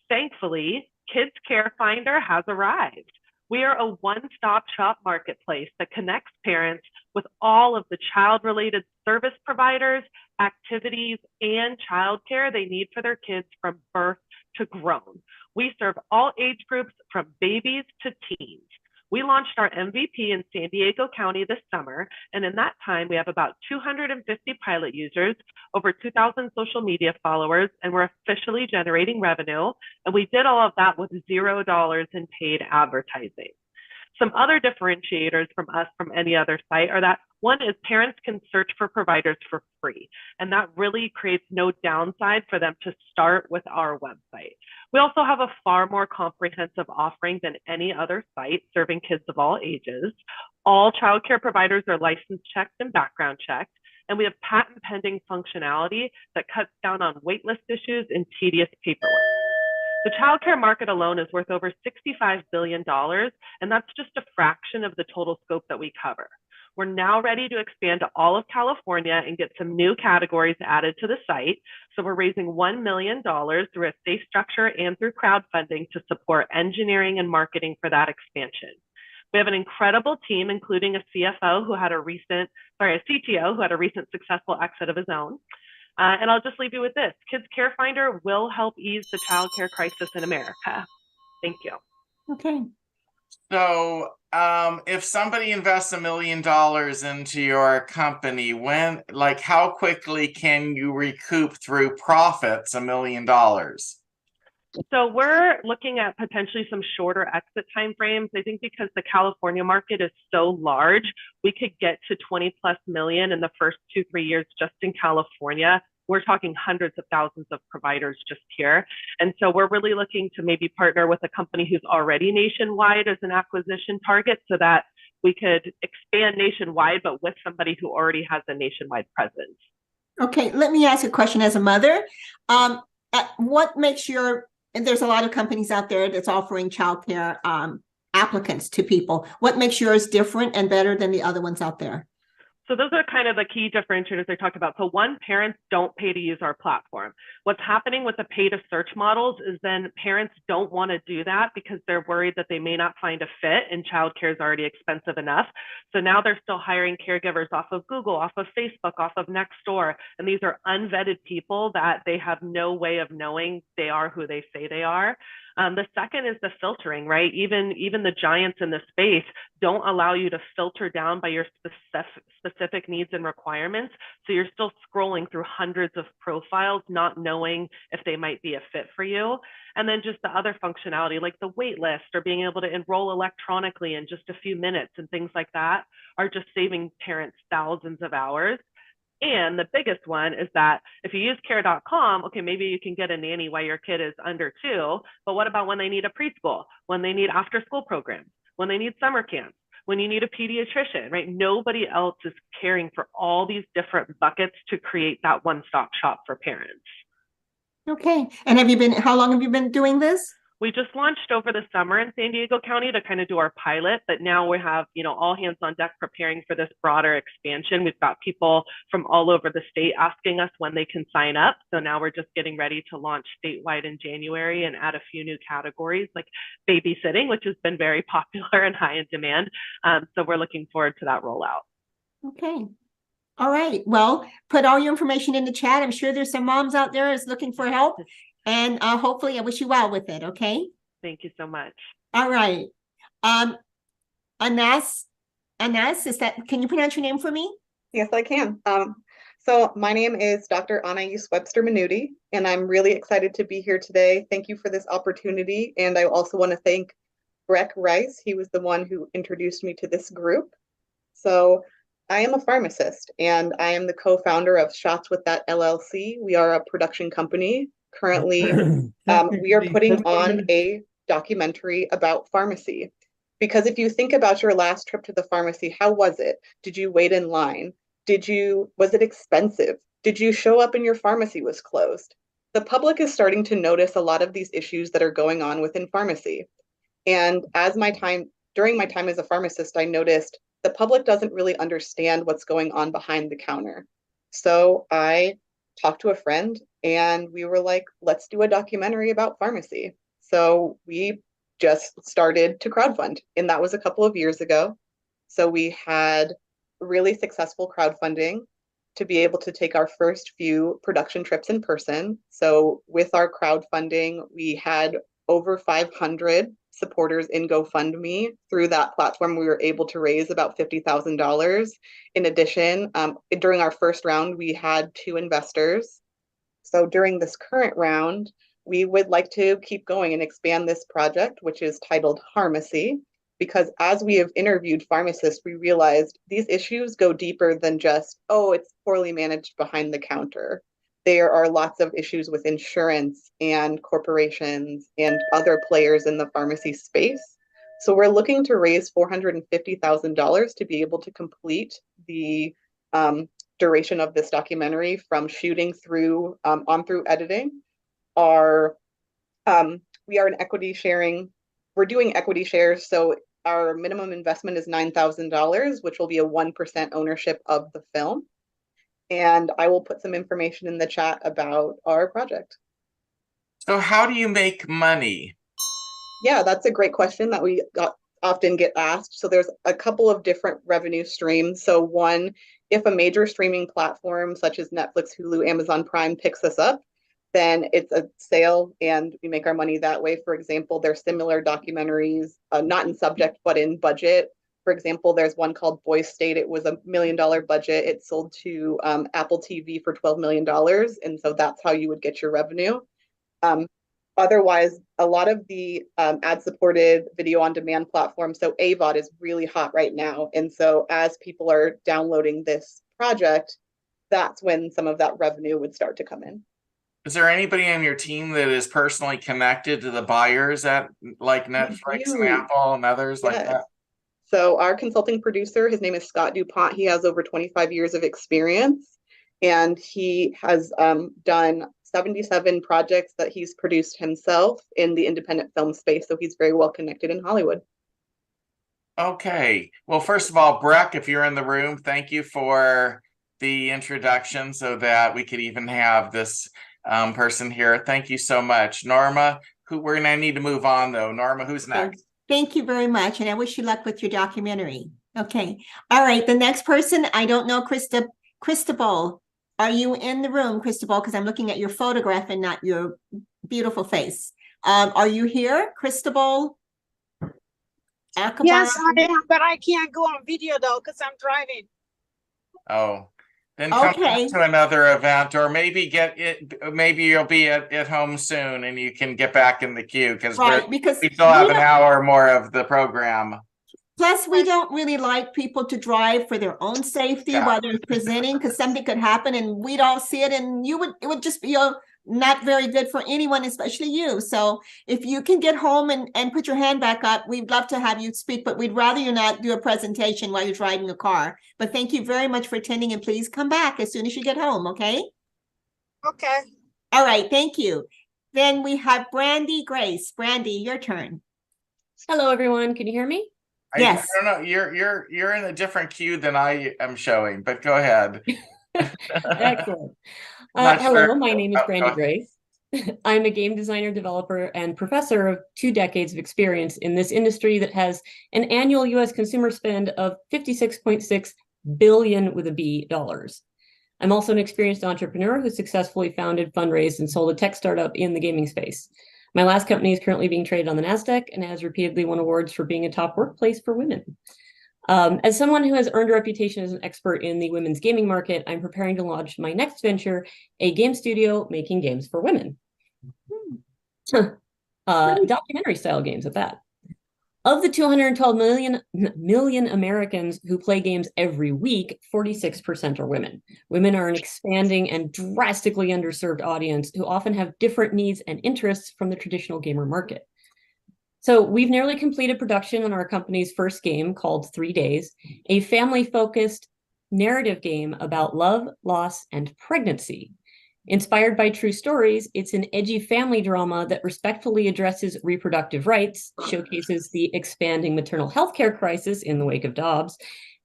Thankfully, Kids Care Finder has arrived. We are a one-stop shop marketplace that connects parents with all of the child-related service providers, activities, and childcare they need for their kids from birth to grown. We serve all age groups from babies to teens. We launched our MVP in San Diego County this summer, and in that time, we have about 250 pilot users, over 2,000 social media followers, and we're officially generating revenue. And we did all of that with $0 in paid advertising. Some other differentiators from us from any other site are that one is parents can search for providers for free, and that really creates no downside for them to start with our website. We also have a far more comprehensive offering than any other site serving kids of all ages. All childcare providers are licensed, checked, and background checked, and we have patent pending functionality that cuts down on waitlist issues and tedious paperwork. The childcare market alone is worth over $65 billion, and that's just a fraction of the total scope that we cover. We're now ready to expand to all of California and get some new categories added to the site. So we're raising $1 million through a safe structure and through crowdfunding to support engineering and marketing for that expansion. We have an incredible team, including a CTO who had a recent successful exit of his own. And I'll just leave you with this. Kids Care Finder will help ease the child care crisis in America. Thank you. Okay. So, if somebody invests $1 million into your company, how quickly can you recoup through profits $1 million? So we're looking at potentially some shorter exit timeframes. I think because the California market is so large, we could get to 20+ million in the first 2-3 years just in California. We're talking hundreds of thousands of providers just here. And so we're really looking to maybe partner with a company who's already nationwide as an acquisition target so that we could expand nationwide, but with somebody who already has a nationwide presence. Okay, let me ask a question as a mother. What makes and there's a lot of companies out there that's offering childcare applicants to people. What makes yours different and better than the other ones out there? So those are kind of the key differentiators I talked about. So one, parents don't pay to use our platform. What's happening with the pay to search models is then parents don't want to do that because they're worried that they may not find a fit and childcare is already expensive enough. So now they're still hiring caregivers off of Google, off of Facebook, off of Nextdoor. And these are unvetted people that they have no way of knowing they are who they say they are. The second is the filtering, right? Even the giants in the space don't allow you to filter down by your specific needs and requirements. So you're still scrolling through hundreds of profiles, not knowing if they might be a fit for you. And then just the other functionality, like the wait list or being able to enroll electronically in just a few minutes and things like that are just saving parents thousands of hours. And the biggest one is that if you use care.com, okay, maybe you can get a nanny while your kid is under 2, but what about when they need a preschool, when they need after school programs, when they need summer camps, when you need a pediatrician, right? Nobody else is caring for all these different buckets to create that one-stop shop for parents. Okay, and how long have you been doing this? We just launched over the summer in San Diego County to kind of do our pilot, but now we have, all hands on deck preparing for this broader expansion. We've got people from all over the state asking us when they can sign up. So now we're just getting ready to launch statewide in January and add a few new categories like babysitting, which has been very popular and high in demand. So we're looking forward to that rollout. Okay. All right. Well, put all your information in the chat. I'm sure there's some moms out there is looking for help. And hopefully I wish you well with it, okay? Thank you so much. All right. Anas, can you pronounce your name for me? Yes, I can. So my name is Dr. Anais Webster Manui, and I'm really excited to be here today. Thank you for this opportunity. And I also want to thank Breck Rice. He was the one who introduced me to this group. So I am a pharmacist, and I am the co-founder of Shots With That LLC. We are a production company. Currently, we are putting on a documentary about pharmacy. Because if you think about your last trip to the pharmacy, how was it? Did you wait in line? Was it expensive? Did you show up and your pharmacy was closed? The public is starting to notice a lot of these issues that are going on within pharmacy. And during my time as a pharmacist, I noticed the public doesn't really understand what's going on behind the counter. So I talked to a friend and we were like, let's do a documentary about pharmacy. So we just started to crowdfund, and that was a couple of years ago. So we had really successful crowdfunding to be able to take our first few production trips in person. So with our crowdfunding, we had over 500 supporters in GoFundMe. Through that platform, we were able to raise about $50,000. In addition, during our first round, we had 2 investors. So during this current round, we would like to keep going and expand this project, which is titled Pharmacy, because as we have interviewed pharmacists, we realized these issues go deeper than just, oh, it's poorly managed behind the counter. There are lots of issues with insurance and corporations and other players in the pharmacy space. So we're looking to raise $450,000 to be able to complete the duration of this documentary, from shooting through through editing. We are an equity sharing. We're doing equity shares. So our minimum investment is $9,000, which will be a 1% ownership of the film. And I will put some information in the chat about our project. So how do you make money? Yeah, that's a great question that we often get asked. So there's a couple of different revenue streams. So one, if a major streaming platform such as Netflix, Hulu, Amazon Prime picks us up, then it's a sale and we make our money that way. For example, there's similar documentaries, not in subject, but in budget. For example, there's one called Boys State. It was $1 million budget. It sold to Apple TV for $12 million. And so that's how you would get your revenue. Otherwise, a lot of the ad-supported video on demand platforms, so AVOD is really hot right now. And so as people are downloading this project, that's when some of that revenue would start to come in. Is there anybody on your team that is personally connected to the buyers at like Netflix and Apple and others like that? So our consulting producer, his name is Scott DuPont. He has over 25 years of experience, and he has done 77 projects that he's produced himself in the independent film space. So he's very well connected in Hollywood. Okay. Well, first of all, Breck, if you're in the room, thank you for the introduction so that we could even have this person here. Thank you so much. Norma, we're going to need to move on though. Norma, who's next? Thank you very much. And I wish you luck with your documentary. Okay. All right. The next person, I don't know, Cristobal. Are you in the room, Cristobal? Because I'm looking at your photograph and not your beautiful face. Are you here, Cristobal? Yes, I am, but I can't go on video though because I'm driving. Oh, then come back to another event, or maybe maybe you'll be at home soon and you can get back in the queue because we still have an hour more of the program. Plus, we don't really like people to drive for their own safety while they're presenting, because something could happen and we'd all see it, and it would just be not very good for anyone, especially you. So if you can get home and put your hand back up, we'd love to have you speak, but we'd rather you not do a presentation while you're driving a car. But thank you very much for attending, and please come back as soon as you get home, okay? Okay. All right, thank you. Then we have Brandy Grace. Brandy, your turn. Hello, everyone. Can you hear me? Yes. I don't know. You're in a different queue than I am showing, but go ahead. Excellent. Hello, my name is Brandy Grace. I'm a game designer, developer, and professor of 2 decades of experience in this industry that has an annual U.S. consumer spend of $56.6 billion with a B dollars. I'm also an experienced entrepreneur who successfully founded, fundraised, and sold a tech startup in the gaming space. My last company is currently being traded on the NASDAQ and has repeatedly won awards for being a top workplace for women. As someone who has earned a reputation as an expert in the women's gaming market, I'm preparing to launch my next venture, a game studio making games for women. Documentary style games at that. Of the 212 million Americans who play games every week, 46% are women. Women are an expanding and drastically underserved audience who often have different needs and interests from the traditional gamer market. So we've nearly completed production on our company's first game called 3 Days, a family-focused narrative game about love, loss, and pregnancy. Inspired by true stories, it's an edgy family drama that respectfully addresses reproductive rights, showcases the expanding maternal health care crisis in the wake of Dobbs,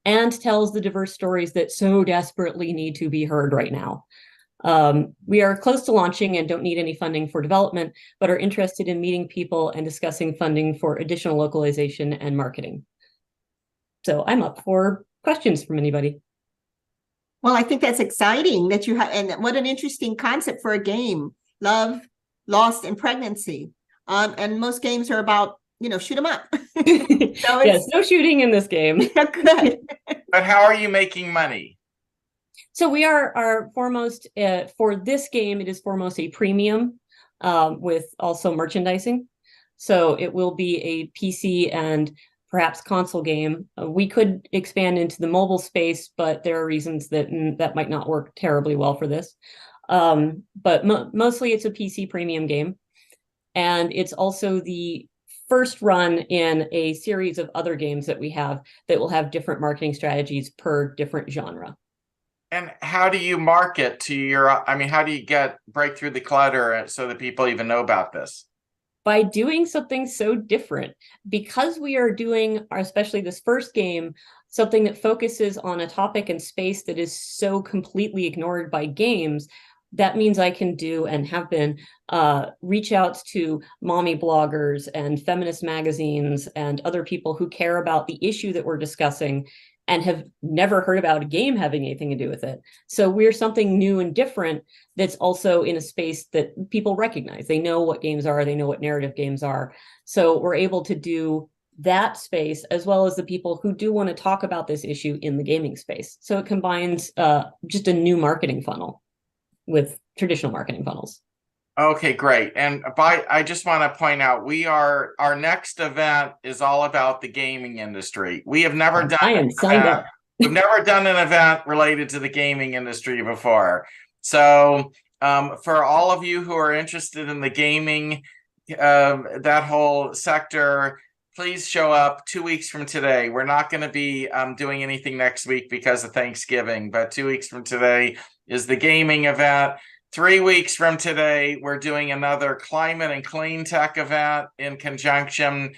and tells the diverse stories that so desperately need to be heard right now. We are close to launching and don't need any funding for development, but are interested in meeting people and discussing funding for additional localization and marketing. So I'm up for questions from anybody. Well, I think that's exciting that you have, and what an interesting concept for a game: love, loss, and pregnancy. And most games are about, shoot them up. So yes, no shooting in this game. Good. But how are you making money? So we are foremost, for this game, it is foremost a premium with also merchandising. So it will be a PC and perhaps console game. We could expand into the mobile space, but there are reasons that might not work terribly well for this. But mostly it's a PC premium game. And it's also the first run in a series of other games that we have that will have different marketing strategies per different genre. And how do you market to how do you break through the clutter so that people even know about this? by doing something so different. Because we are doing, especially this first game, something that focuses on a topic and space that is so completely ignored by games, that means I can do and have been reach outs to mommy bloggers and feminist magazines and other people who care about the issue that we're discussing and have never heard about a game having anything to do with it. So we're something new and different that's also in a space that people recognize. They know what games are, they know what narrative games are. So we're able to do that space as well as the people who do want to talk about this issue in the gaming space. So it combines just a new marketing funnel with traditional marketing funnels. Okay, great. And I just want to point out, our next event is all about the gaming industry. We have never done I am signed up. We've never done an event related to the gaming industry before. So for all of you who are interested in the gaming, that whole sector, please show up 2 weeks from today. We're not going to be doing anything next week because of Thanksgiving, but 2 weeks from today is the gaming event. 3 weeks from today, we're doing another climate and clean tech event in conjunction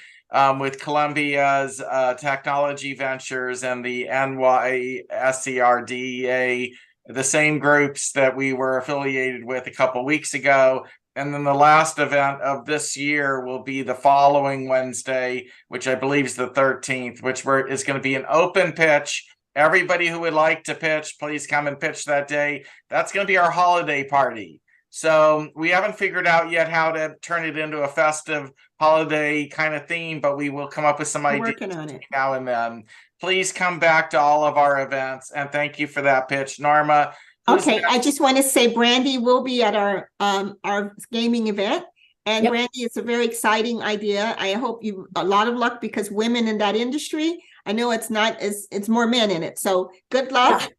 with Columbia's Technology Ventures and the NYSCRDEA, the same groups that we were affiliated with a couple weeks ago. And then the last event of this year will be the following Wednesday, which I believe is the 13th, which is going to be an open pitch. Everybody who would like to pitch, please come and pitch that day. That's going to be our holiday party. So we haven't figured out yet how to turn it into a festive holiday kind of theme, but we will come up with some ideas working on it now and then. Please come back to all of our events, and thank you for that pitch, Norma. Okay, I just want to say Brandy will be at our gaming event. And Yep. Brandy, it's a very exciting idea. I hope you a lot of luck because women in that industry, I know it's more men in it. So good luck.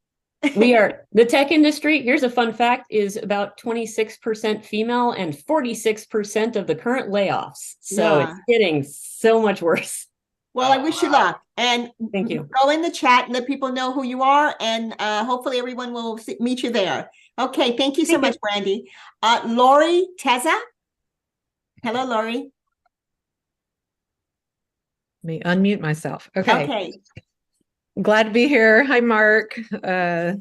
We are the tech industry. Here's a fun fact: is about 26% female and 46% of the current layoffs. So Yeah. it's getting so much worse. Well, I wish you luck, and Thank you. go in the chat and let people know who you are, and hopefully everyone will meet you there. Okay, thank you so much, Brandy. Lori Tesa. Hello, Lori. Let me unmute myself. Okay. Okay. Glad to be here. Hi, Mark. I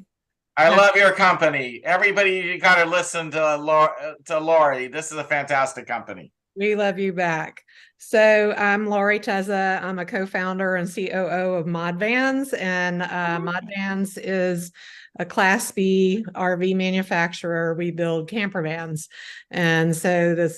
love your company. Everybody, you got to listen to Lori. This is a fantastic company. We love you back. So I'm Lori Tesa. I'm a co-founder and COO of Modvans, and Modvans is a Class B RV manufacturer. We build camper vans. And so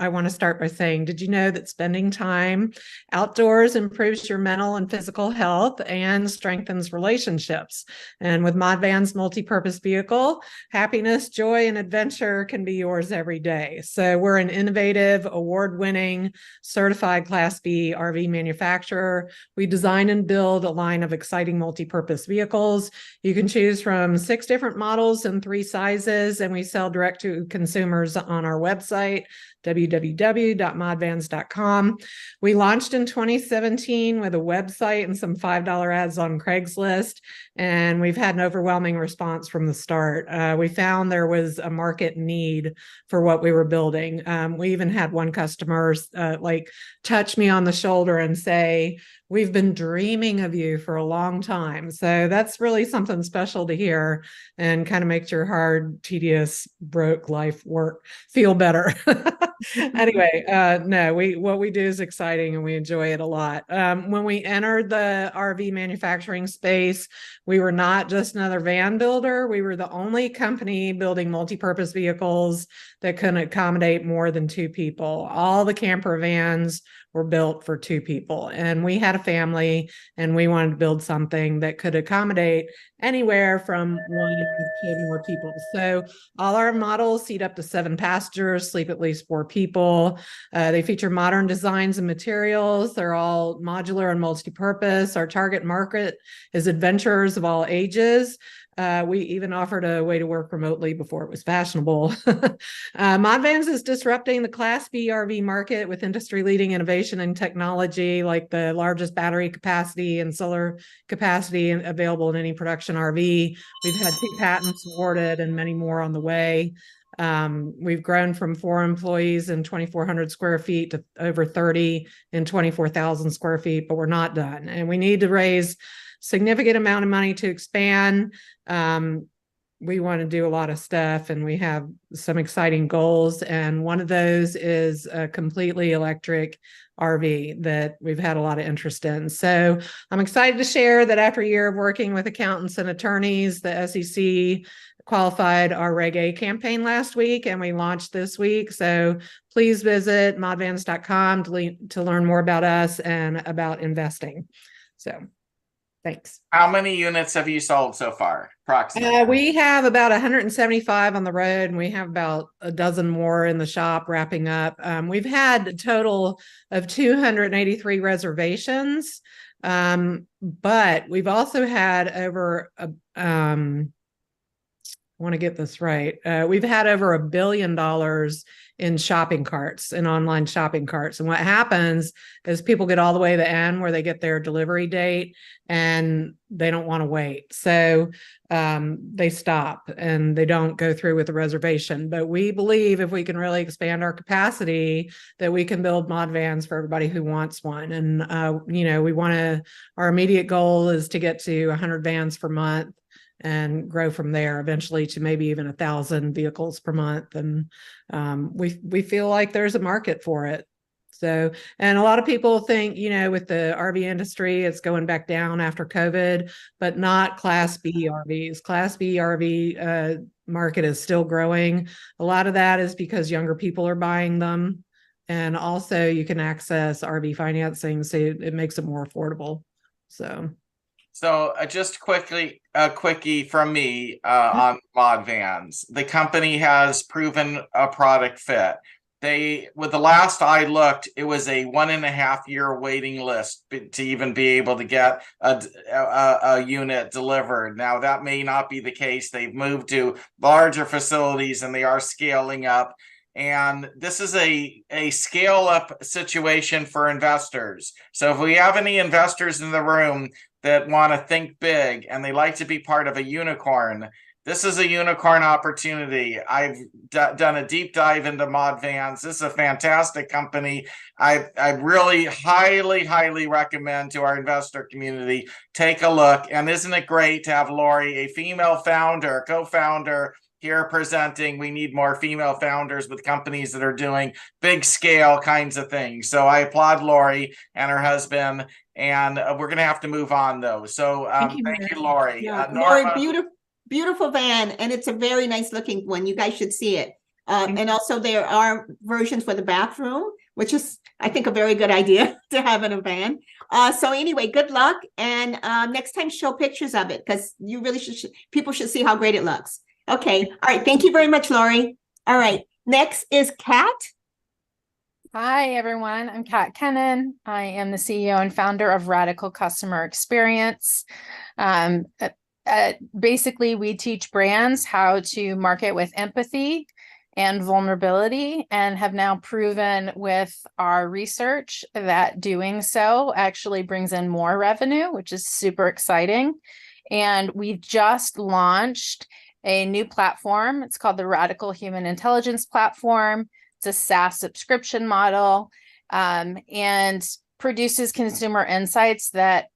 I want to start by saying, did you know that spending time outdoors improves your mental and physical health and strengthens relationships? And with Modvan's multi-purpose vehicle, happiness, joy, and adventure can be yours every day. So we're an innovative, award-winning, certified Class B RV manufacturer. We design and build a line of exciting multi-purpose vehicles. You can choose from 6 different models in 3 sizes, and we sell direct to consumers on our website, www.modvans.com. We launched in 2017 with a website and some $5 ads on Craigslist, and we've had an overwhelming response from the start. We found there was a market need for what we were building. We even had one customer touch me on the shoulder and say, "We've been dreaming of you for a long time." So that's really something special to hear and kind of makes your hard, tedious, broke life work feel better. Anyway, what we do is exciting and we enjoy it a lot. When we entered the RV manufacturing space, we were not just another van builder. We were the only company building multi-purpose vehicles that can accommodate more than 2 people. All the camper vans were built for 2 people, and we had a family and we wanted to build something that could accommodate anywhere from 1 to more people. So all our models seat up to 7 passengers, sleep at least 4 people. They feature modern designs and materials. They're all modular and multi-purpose. Our target market is adventurers of all ages. We even offered a way to work remotely before it was fashionable. Modvans is disrupting the Class B RV market with industry-leading innovation and technology, like the largest battery capacity and solar capacity available in any production RV. We've had 2 patents awarded and many more on the way. We've grown from 4 employees in 2,400 square feet to over 30 in 24,000 square feet, but we're not done. And we need to raise significant amount of money to expand. We want to do a lot of stuff, and we have some exciting goals. And one of those is a completely electric RV that we've had a lot of interest in. So I'm excited to share that after a year of working with accountants and attorneys, the SEC qualified our Reg A campaign last week, and we launched this week. So please visit modvans.com to learn more about us and about investing. So thanks. How many units have you sold so far, approximately? We have about 175 on the road, and we have about a dozen more in the shop wrapping up. We've had a total of 283 reservations, but we've also had over I want to get this right. We've had over $1 billion in shopping carts, in online shopping carts. And what happens is people get all the way to the end where they get their delivery date and they don't want to wait. So they stop and they don't go through with the reservation. But we believe if we can really expand our capacity, that we can build mod vans for everybody who wants one. And, we want to, our immediate goal is to get to 100 vans per month and grow from there eventually to maybe even 1,000 vehicles per month. And we feel like there's a market for it. So, and a lot of people think, with the RV industry, it's going back down after COVID, but not Class B RVs. Class B RV market is still growing. A lot of that is because younger people are buying them. And also you can access RV financing, so it makes it more affordable. So just a quickie from me on mod vans. The company has proven a product fit. With the last I looked, it was a 1.5 year waiting list to even be able to get a unit delivered. Now that may not be the case. They've moved to larger facilities and they are scaling up. And this is a scale up situation for investors. So if we have any investors in the room that want to think big and they like to be part of a unicorn, this is a unicorn opportunity. I've done a deep dive into mod vans. This is a fantastic company. I really highly recommend to our investor community, take a look. And isn't it great to have Lori, a female founder, co-founder, here presenting. We need more female founders with companies that are doing big scale kinds of things. So I applaud Lori and her husband, and we're going to have to move on though. So thank you, Lori. Yeah, Norma, Lori, beautiful van, and it's a very nice looking one. You guys should see it. And also there are versions for the bathroom, which is, I think, a very good idea to have in a van. So anyway, good luck. And next time show pictures of it, because you really people should see how great it looks. Okay. All right. Thank you very much, Lori. All right. Next is Kat. Hi, everyone. I'm Kat Kennan. I am the CEO and founder of Radical Customer Experience. Basically, we teach brands how to market with empathy and vulnerability, and have now proven with our research that doing so actually brings in more revenue, which is super exciting. And we've just launched a new platform. It's called the Radical Human Intelligence Platform. It's a SaaS subscription model, and produces consumer insights that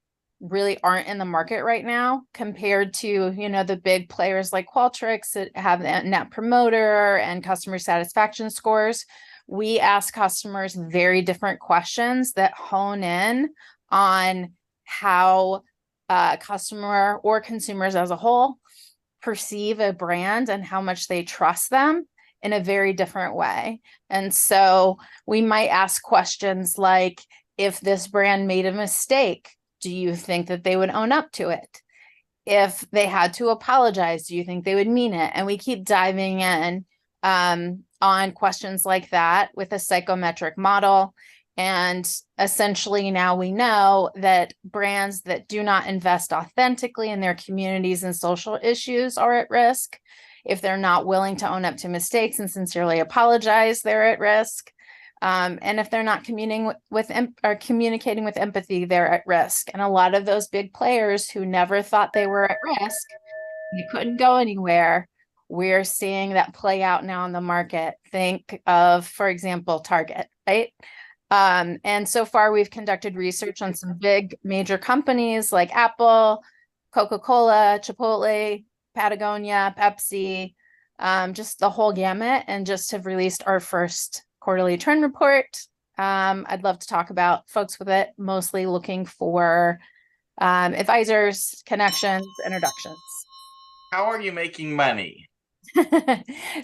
really aren't in the market right now compared to, the big players like Qualtrics that have the Net Promoter and customer satisfaction scores. We ask customers very different questions that hone in on how customer or consumers as a whole perceive a brand and how much they trust them in a very different way. And so we might ask questions like, if this brand made a mistake, do you think that they would own up to it? If they had to apologize, do you think they would mean it? And we keep diving in on questions like that with a psychometric model. And essentially now we know that brands that do not invest authentically in their communities and social issues are at risk. If they're not willing to own up to mistakes and sincerely apologize, they're at risk. And if they're not communicating with empathy, they're at risk. And a lot of those big players who never thought they were at risk, they couldn't go anywhere, we're seeing that play out now in the market. Think of, for example, Target, right? And so far we've conducted research on some big major companies like Apple, Coca-Cola, Chipotle, Patagonia, Pepsi, just the whole gamut, and just have released our first quarterly trend report. I'd love to talk about folks with it, mostly looking for advisors, connections, introductions. How are you making money?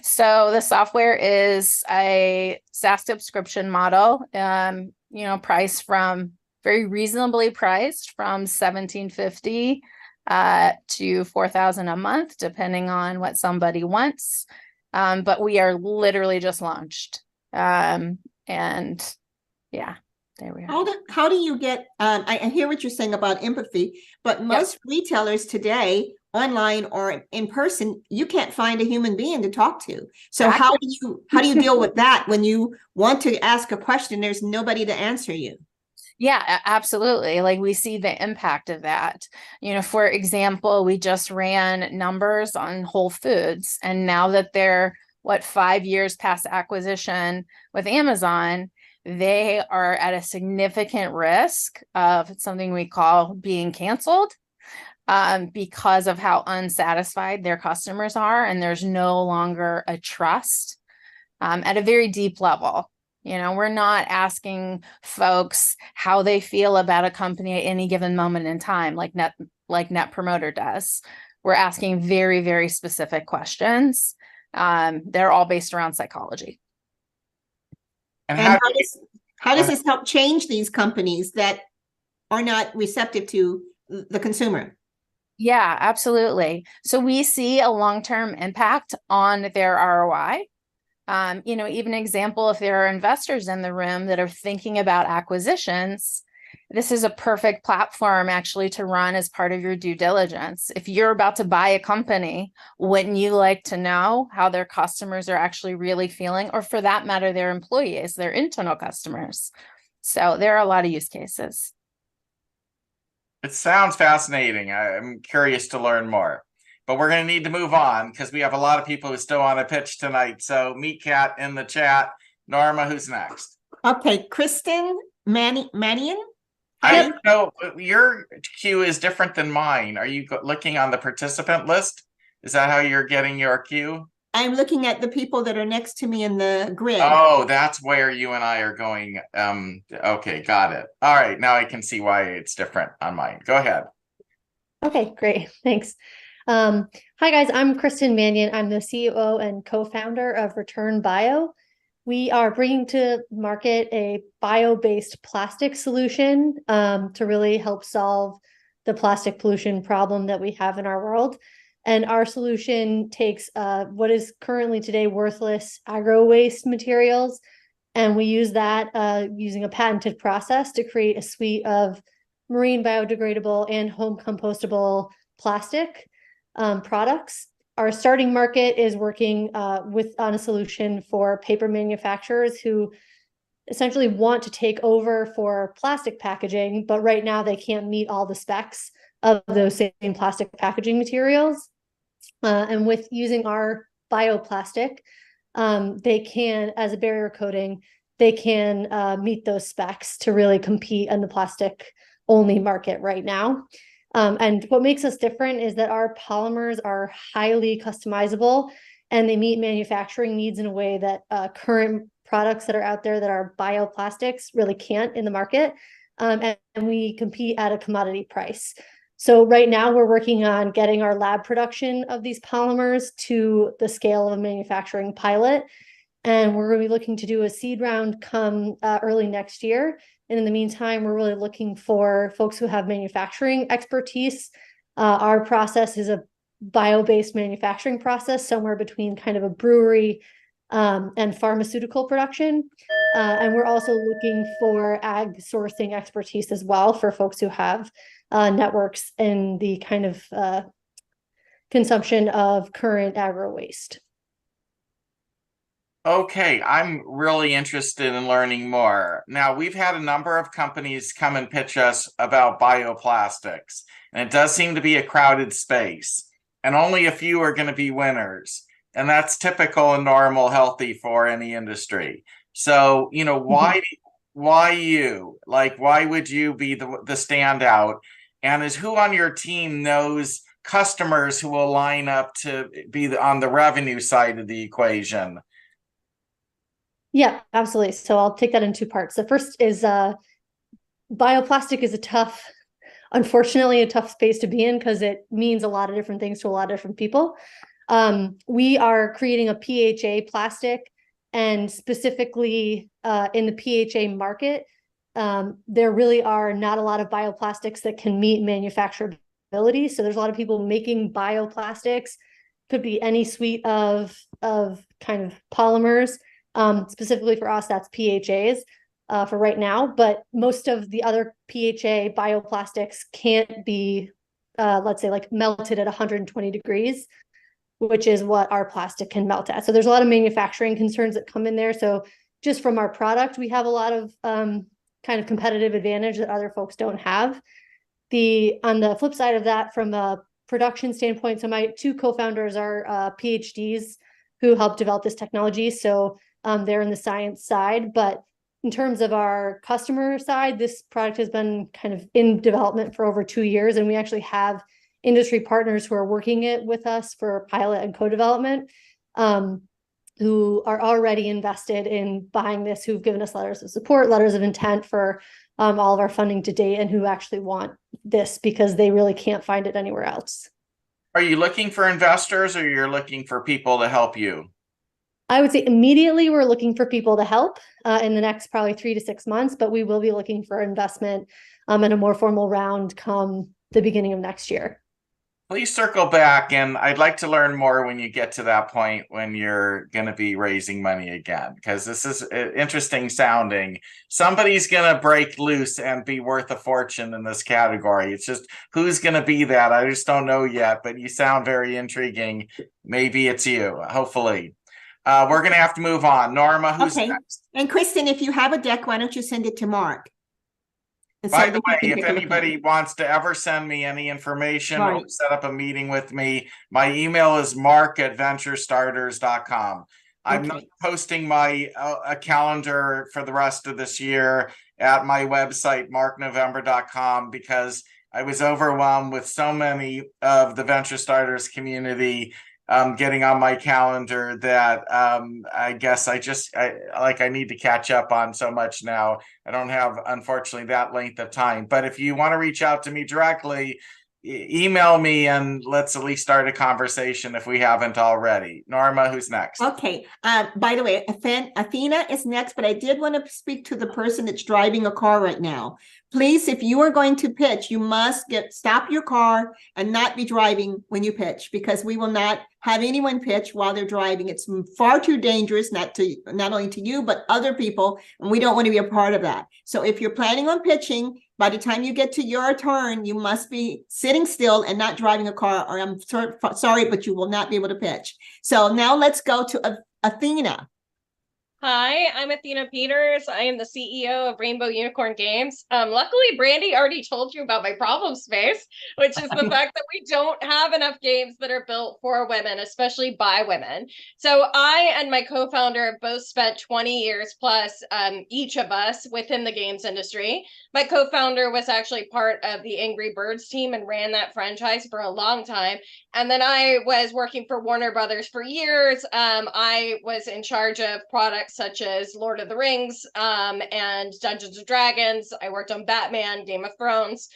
So the software is a SaaS subscription model, priced from very reasonably priced from $1,750 to $4,000 a month, depending on what somebody wants. But we are literally just launched. And yeah, there we are. How do you get, I hear what you're saying about empathy, but most retailers today, online or in person, you can't find a human being to talk to. So how do you deal with that when you want to ask a question, there's nobody to answer you? Yeah, absolutely. Like, we see the impact of that. For example, we just ran numbers on Whole Foods, and now that they're 5 years past acquisition with Amazon, they are at a significant risk of something we call being canceled, because of how unsatisfied their customers are, and there's no longer a trust at a very deep level. We're not asking folks how they feel about a company at any given moment in time, like Net Promoter does. We're asking very, very specific questions. They're all based around psychology. And how does this help change these companies that are not receptive to the consumer? Yeah, absolutely. So we see a long-term impact on their ROI. Even example, if there are investors in the room that are thinking about acquisitions, this is a perfect platform actually to run as part of your due diligence. If you're about to buy a company, wouldn't you like to know how their customers are actually really feeling, or for that matter, their employees, their internal customers? So there are a lot of use cases. It sounds fascinating. I'm curious to learn more, but we're going to need to move on because we have a lot of people who still want to pitch tonight. So Meat Cat in the chat. Norma, who's next? Okay, Kristen Manion. I don't know. Your queue is different than mine. Are you looking on the participant list? Is that how you're getting your queue? I'm looking at the people that are next to me in the grid. Oh, that's where you and I are going. Okay, got it. All right, now I can see why it's different on mine. Go ahead. Okay, great. Thanks. Hi guys, I'm Kristen Manion. I'm the CEO and co-founder of Return Bio. We are bringing to market a bio-based plastic solution to really help solve the plastic pollution problem that we have in our world. And our solution takes what is currently today worthless agro waste materials, and we use that using a patented process to create a suite of marine biodegradable and home compostable plastic products. Our starting market is working on a solution for paper manufacturers who essentially want to take over for plastic packaging, but right now they can't meet all the specs of those same plastic packaging materials. And with using our bioplastic, they can, as a barrier coating, they can meet those specs to really compete in the plastic only market right now. And what makes us different is that our polymers are highly customizable and they meet manufacturing needs in a way that current products that are out there that are bioplastics really can't in the market. And we compete at a commodity price. So right now we're working on getting our lab production of these polymers to the scale of a manufacturing pilot. And we're really looking to do a seed round come early next year. And in the meantime, we're really looking for folks who have manufacturing expertise. Our process is a bio-based manufacturing process, somewhere between kind of a brewery and pharmaceutical production. And we're also looking for ag sourcing expertise as well for folks who have networks in the kind of consumption of current agro waste. Okay, I'm really interested in learning more. Now, we've had a number of companies come and pitch us about bioplastics, and it does seem to be a crowded space, and only a few are going to be winners. and that's typical and normal, healthy for any industry. So, why you? Like, why would you be the standout? And is who on your team knows customers who will line up to be on the revenue side of the equation? Yeah, absolutely. So I'll take that in two parts. The first is bioplastic is unfortunately a tough space to be in because it means a lot of different things to a lot of different people. We are creating a PHA plastic, and specifically in the PHA market, there really are not a lot of bioplastics that can meet manufacturability. So there's a lot of people making bioplastics, could be any suite of kind of polymers. Specifically for us, that's PHAs for right now, but most of the other PHA bioplastics can't be, let's say, like melted at 120 degrees, which is what our plastic can melt at. So there's a lot of manufacturing concerns that come in there. So just from our product, we have a lot of kind of competitive advantage that other folks don't have. On the flip side of that, from a production standpoint, so my two co-founders are PhDs who helped develop this technology. So they're in the science side, but in terms of our customer side, this product has been kind of in development for over 2 years, and we actually have industry partners who are working it with us for pilot and co-development, who are already invested in buying this, who've given us letters of support, letters of intent for all of our funding to date, and who actually want this because they really can't find it anywhere else. Are you looking for investors, or you're looking for people to help you? I would say immediately we're looking for people to help in the next probably 3 to 6 months, but we will be looking for investment in a more formal round come the beginning of next year. Please circle back, and I'd like to learn more when you get to that point when you're going to be raising money again, because this is interesting sounding. Somebody's going to break loose and be worth a fortune in this category. It's just who's going to be that? I just don't know yet, but you sound very intriguing. Maybe it's you, hopefully. We're going to have to move on. Norma, who's next? And Kristen, if you have a deck, why don't you send it to Mark? By the way, if anybody wants to ever send me any information or set up a meeting with me, my email is mark@venturestarters.com. I'm not posting my a calendar for the rest of this year at my website, marknovember.com, because I was overwhelmed with so many of the Venture Starters community getting on my calendar that I guess I need to catch up on so much now. I don't have, unfortunately, that length of time. But if you want to reach out to me directly, email me and let's at least start a conversation if we haven't already. Norma, who's next? Okay. By the way, Athena is next, but I did want to speak to the person that's driving a car right now. Please, if you are going to pitch, you must stop your car and not be driving when you pitch, because we will not have anyone pitch while they're driving. It's far too dangerous, not only to you, but other people, and we don't want to be a part of that. So if you're planning on pitching, by the time you get to your turn, you must be sitting still and not driving a car, or I'm sorry, but you will not be able to pitch. So now let's go to Athena. Hi, I'm Athena Peters. I am the CEO of Rainbow Unicorn Games. Luckily, Brandy already told you about my problem space, which is the fact that we don't have enough games that are built for women, especially by women. So I and my co-founder have both spent 20 years plus, each of us, within the games industry. My co-founder was actually part of the Angry Birds team and ran that franchise for a long time. And then I was working for Warner Brothers for years. I was in charge of products such as Lord of the Rings and Dungeons and Dragons. I worked on Batman, Game of Thrones.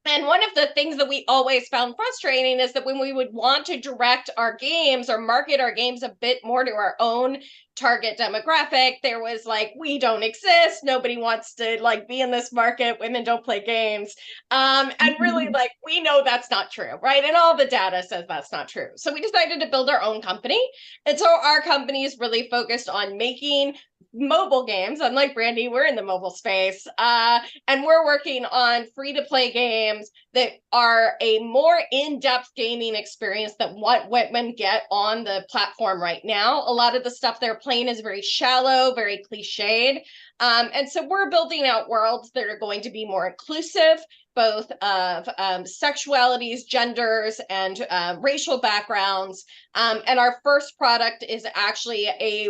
And one of the things that we always found frustrating is that when we would want to direct our games or market our games a bit more to our own target demographic, there was like, we don't exist. Nobody wants to like be in this market. Women don't play games. And really like, we know that's not true, right? And all the data says that's not true. So we decided to build our own company. And so our company is really focused on making mobile games. Unlike Brandy, we're in the mobile space. And we're working on free-to-play games that are a more in-depth gaming experience than what women get on the platform right now. A lot of the stuff they're playing is very shallow, very cliched. And so we're building out worlds that are going to be more inclusive, both of sexualities, genders, and racial backgrounds. And our first product is actually a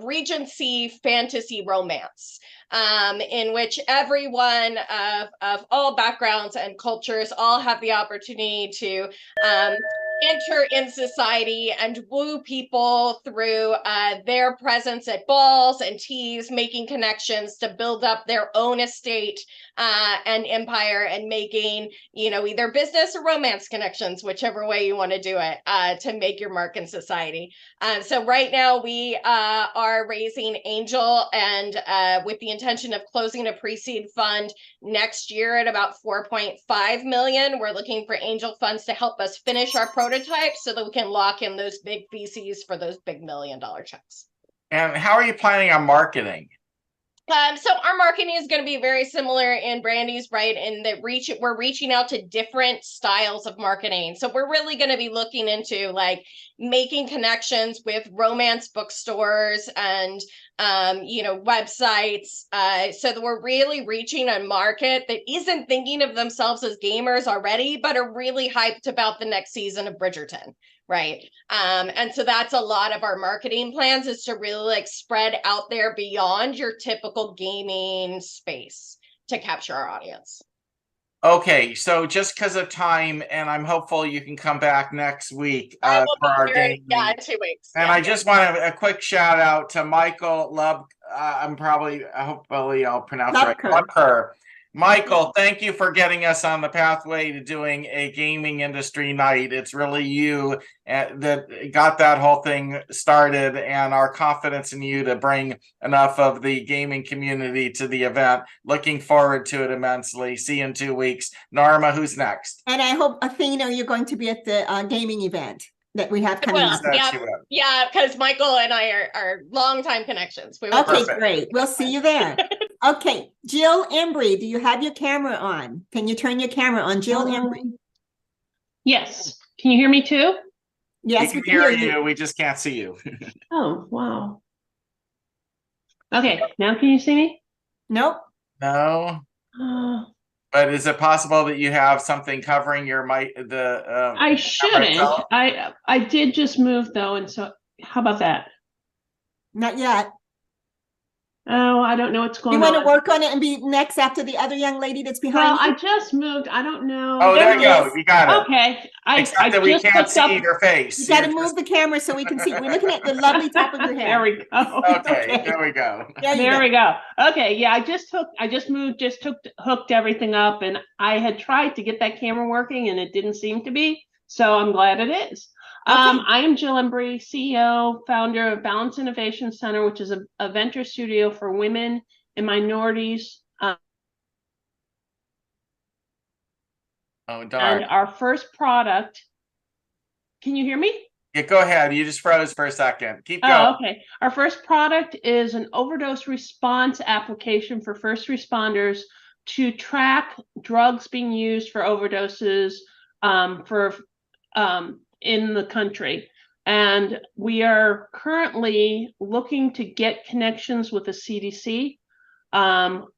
Regency fantasy romance, in which everyone of all backgrounds and cultures all have the opportunity to enter in society and woo people through their presence at balls and teas, making connections to build up their own estate and empire, and making, you know, either business or romance connections, whichever way you want to do it, to make your mark in society. So right now we are raising angel, and with the intention of closing a pre-seed fund next year at about 4.5 million. We're looking for angel funds to help us finish our prototype so that we can lock in those big VCs for those big $1 million checks. And how are you planning on marketing? So our marketing is going to be very similar in Brandy's, right? In that we're reaching out to different styles of marketing. So we're really going to be looking into like making connections with romance bookstores and websites, so that we're really reaching a market that isn't thinking of themselves as gamers already, but are really hyped about the next season of Bridgerton. Right. And so that's a lot of our marketing plans, is to really like spread out there beyond your typical gaming space to capture our audience. Okay, so just because of time, and I'm hopeful you can come back next week for our game. Yeah, in 2 weeks. And I just want a quick shout out to Michael Lub. Hopefully I'll pronounce it right. Lubker. Michael, thank you for getting us on the pathway to doing a gaming industry night. It's really you that got that whole thing started, and our confidence in you to bring enough of the gaming community to the event. Looking forward to it immensely. See you in 2 weeks. Norma, who's next? And I hope, Athena, you're going to be at the gaming event that we have coming up. Yeah, because Michael and I are longtime connections. Okay, great. We'll see you there. Okay, Jill Embry, do you have your camera on? Can you turn your camera on, Jill Embry? Yes. Can you hear me too? Yes, we can hear you. We just can't see you. Oh, wow. Okay, now can you see me? Nope. No. But is it possible that you have something covering your mic? I shouldn't. I did just move though, and so how about that? Not yet. Oh, I don't know what's going on. You want to work on it and be next after the other young lady that's behind you? I just moved. I don't know. Oh, there you go. You got it. Okay. Except that we can't see your face. You got to move the camera so we can see. We're looking at the lovely top of your head. There we go. Okay, there we go. There we go. Okay, yeah, I just hooked everything up, and I had tried to get that camera working, and it didn't seem to be. So I'm glad it is. I am Jill Embry, CEO, founder of Balance Innovation Center, which is a venture studio for women and minorities. And our first product, can you hear me? Yeah, go ahead. You just froze for a second. Keep going. Oh, okay. Our first product is an overdose response application for first responders to track drugs being used for overdoses in the country. And we are currently looking to get connections with the CDC.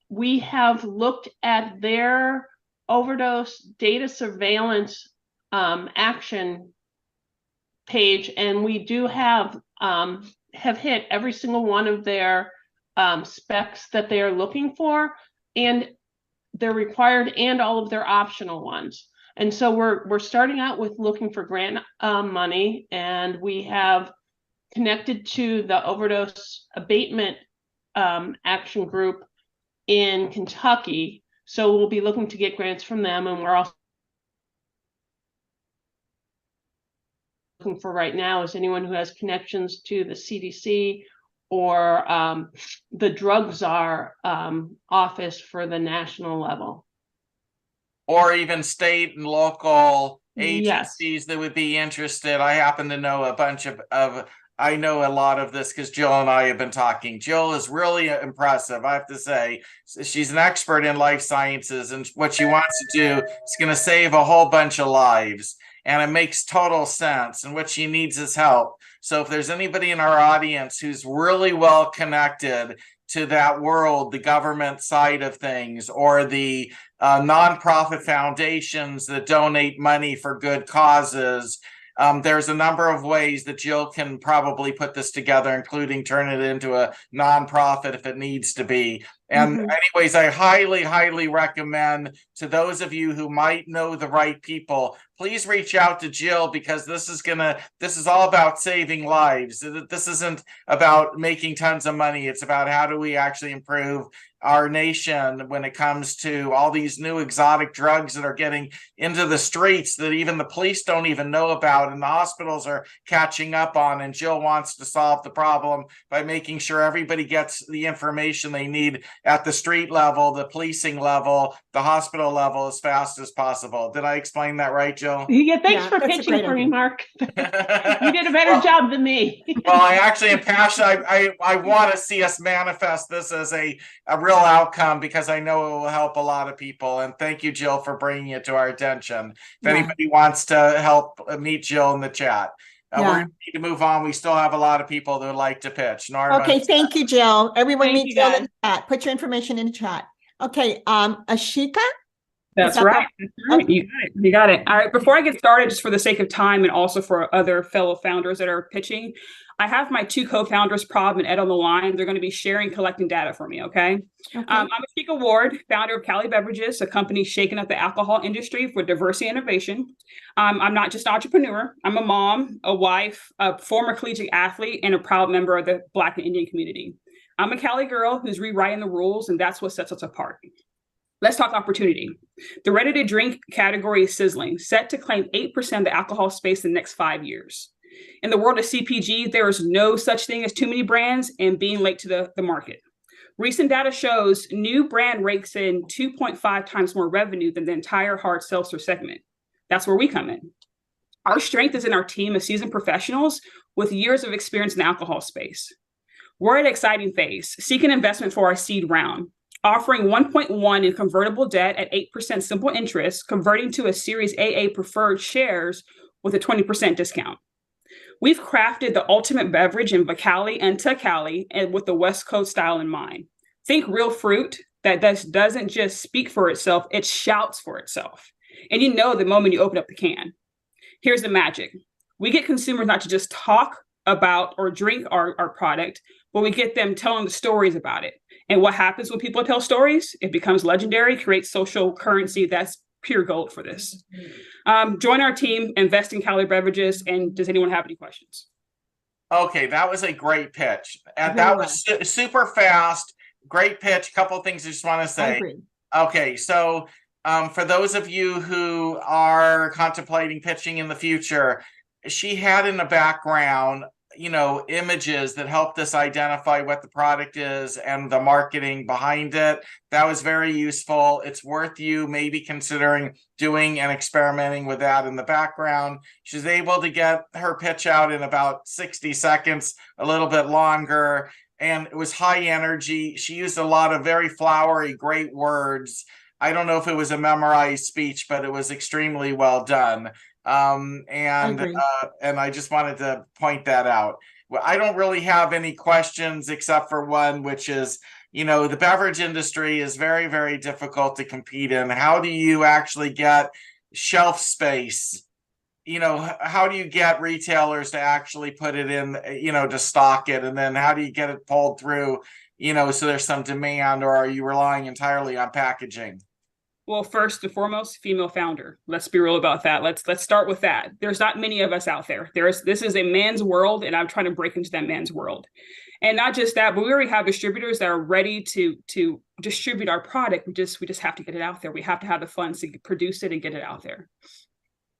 We have looked at their overdose data surveillance action page, and we do have hit every single one of their specs that they are looking for, and they're required and all of their optional ones. And so we're starting out with looking for grant money, and we have connected to the overdose abatement action group in Kentucky. So we'll be looking to get grants from them, and we're also looking for right now is anyone who has connections to the CDC or the Drug Czar office for the national level. Or even state and local agencies that would be interested. I happen to know a bunch of I know a lot of this because Jill and I have been talking. Jill is really impressive, I have to say. She's an expert in life sciences, and what she wants to do is going to save a whole bunch of lives. And it makes total sense. And what she needs is help. So if there's anybody in our audience who's really well connected to that world, the government side of things, or the nonprofit foundations that donate money for good causes, there's a number of ways that Jill can probably put this together, including turn it into a nonprofit if it needs to be. And anyways, I highly, highly recommend to those of you who might know the right people, please reach out to Jill, because this is all about saving lives. This isn't about making tons of money. It's about how do we actually improve our nation when it comes to all these new exotic drugs that are getting into the streets that even the police don't even know about and the hospitals are catching up on. And Jill wants to solve the problem by making sure everybody gets the information they need at the street level, the policing level, the hospital level as fast as possible. Did I explain that right, Jill? Yeah, thanks for pitching for me, Mark. You did a better job than me. Well, I actually am passionate. I want to see us manifest this as a real outcome, because I know it will help a lot of people. And thank you, Jill, for bringing it to our attention. If anybody wants to help, meet Jill in the chat. We're going to need to move on. We still have a lot of people that would like to pitch. Norma. Okay, thank you, Jill. Everyone meet Jill in the chat. Put your information in the chat. Okay, Ashika? That's right. That's right. Okay. You got it. All right. Before I get started, just for the sake of time and also for other fellow founders that are pitching, I have my two co-founders, Prav and Ed, on the line. They're going to be collecting data for me. Okay. I'm Ashika Ward, founder of Cali Beverages, a company shaking up the alcohol industry for diversity and innovation. I'm not just an entrepreneur. I'm a mom, a wife, a former collegiate athlete, and a proud member of the Black and Indian community. I'm a Cali girl who's rewriting the rules, and that's what sets us apart. Let's talk opportunity. The ready-to-drink category is sizzling, set to claim 8% of the alcohol space in the next 5 years. In the world of CPG, there is no such thing as too many brands and being late to the market. Recent data shows new brand rakes in 2.5 times more revenue than the entire hard seltzer segment. That's where we come in. Our strength is in our team of seasoned professionals with years of experience in the alcohol space. We're at an exciting phase, seeking investment for our seed round, offering 1.1 in convertible debt at 8% simple interest, converting to a Series AA preferred shares with a 20% discount. We've crafted the ultimate beverage in Cali and Cali, and with the West Coast style in mind. Think real fruit that doesn't just speak for itself, it shouts for itself. And you know the moment you open up the can. Here's the magic. We get consumers not to just talk about or drink our product, but we get them telling the stories about it. And what happens when people tell stories? It becomes legendary, creates social currency. That's pure gold for this. Join our team, invest in Cali Beverages. And does anyone have any questions? Okay, that was a great pitch. And that was super fast. Great pitch. A couple of things I just want to say. Okay, so for those of you who are contemplating pitching in the future, she had in the background, images that helped us identify what the product is and the marketing behind it. That was very useful. It's worth you maybe considering doing and experimenting with that in the background. She's able to get her pitch out in about 60 seconds, a little bit longer, and it was high energy. She used a lot of very flowery, great words. I don't know if it was a memorized speech, but it was extremely well done. And I just wanted to point that out. Well, I don't really have any questions except for one, which is, the beverage industry is very, very difficult to compete in. How do you actually get shelf space? How do you get retailers to actually put it in, to stock it? And then how do you get it pulled through, so there's some demand, or are you relying entirely on packaging? Well, first and foremost, female founder. Let's be real about that. Let's start with that. There's not many of us out there. This is a man's world, and I'm trying to break into that man's world. And not just that, but we already have distributors that are ready to distribute our product. We just have to get it out there. We have to have the funds to produce it and get it out there.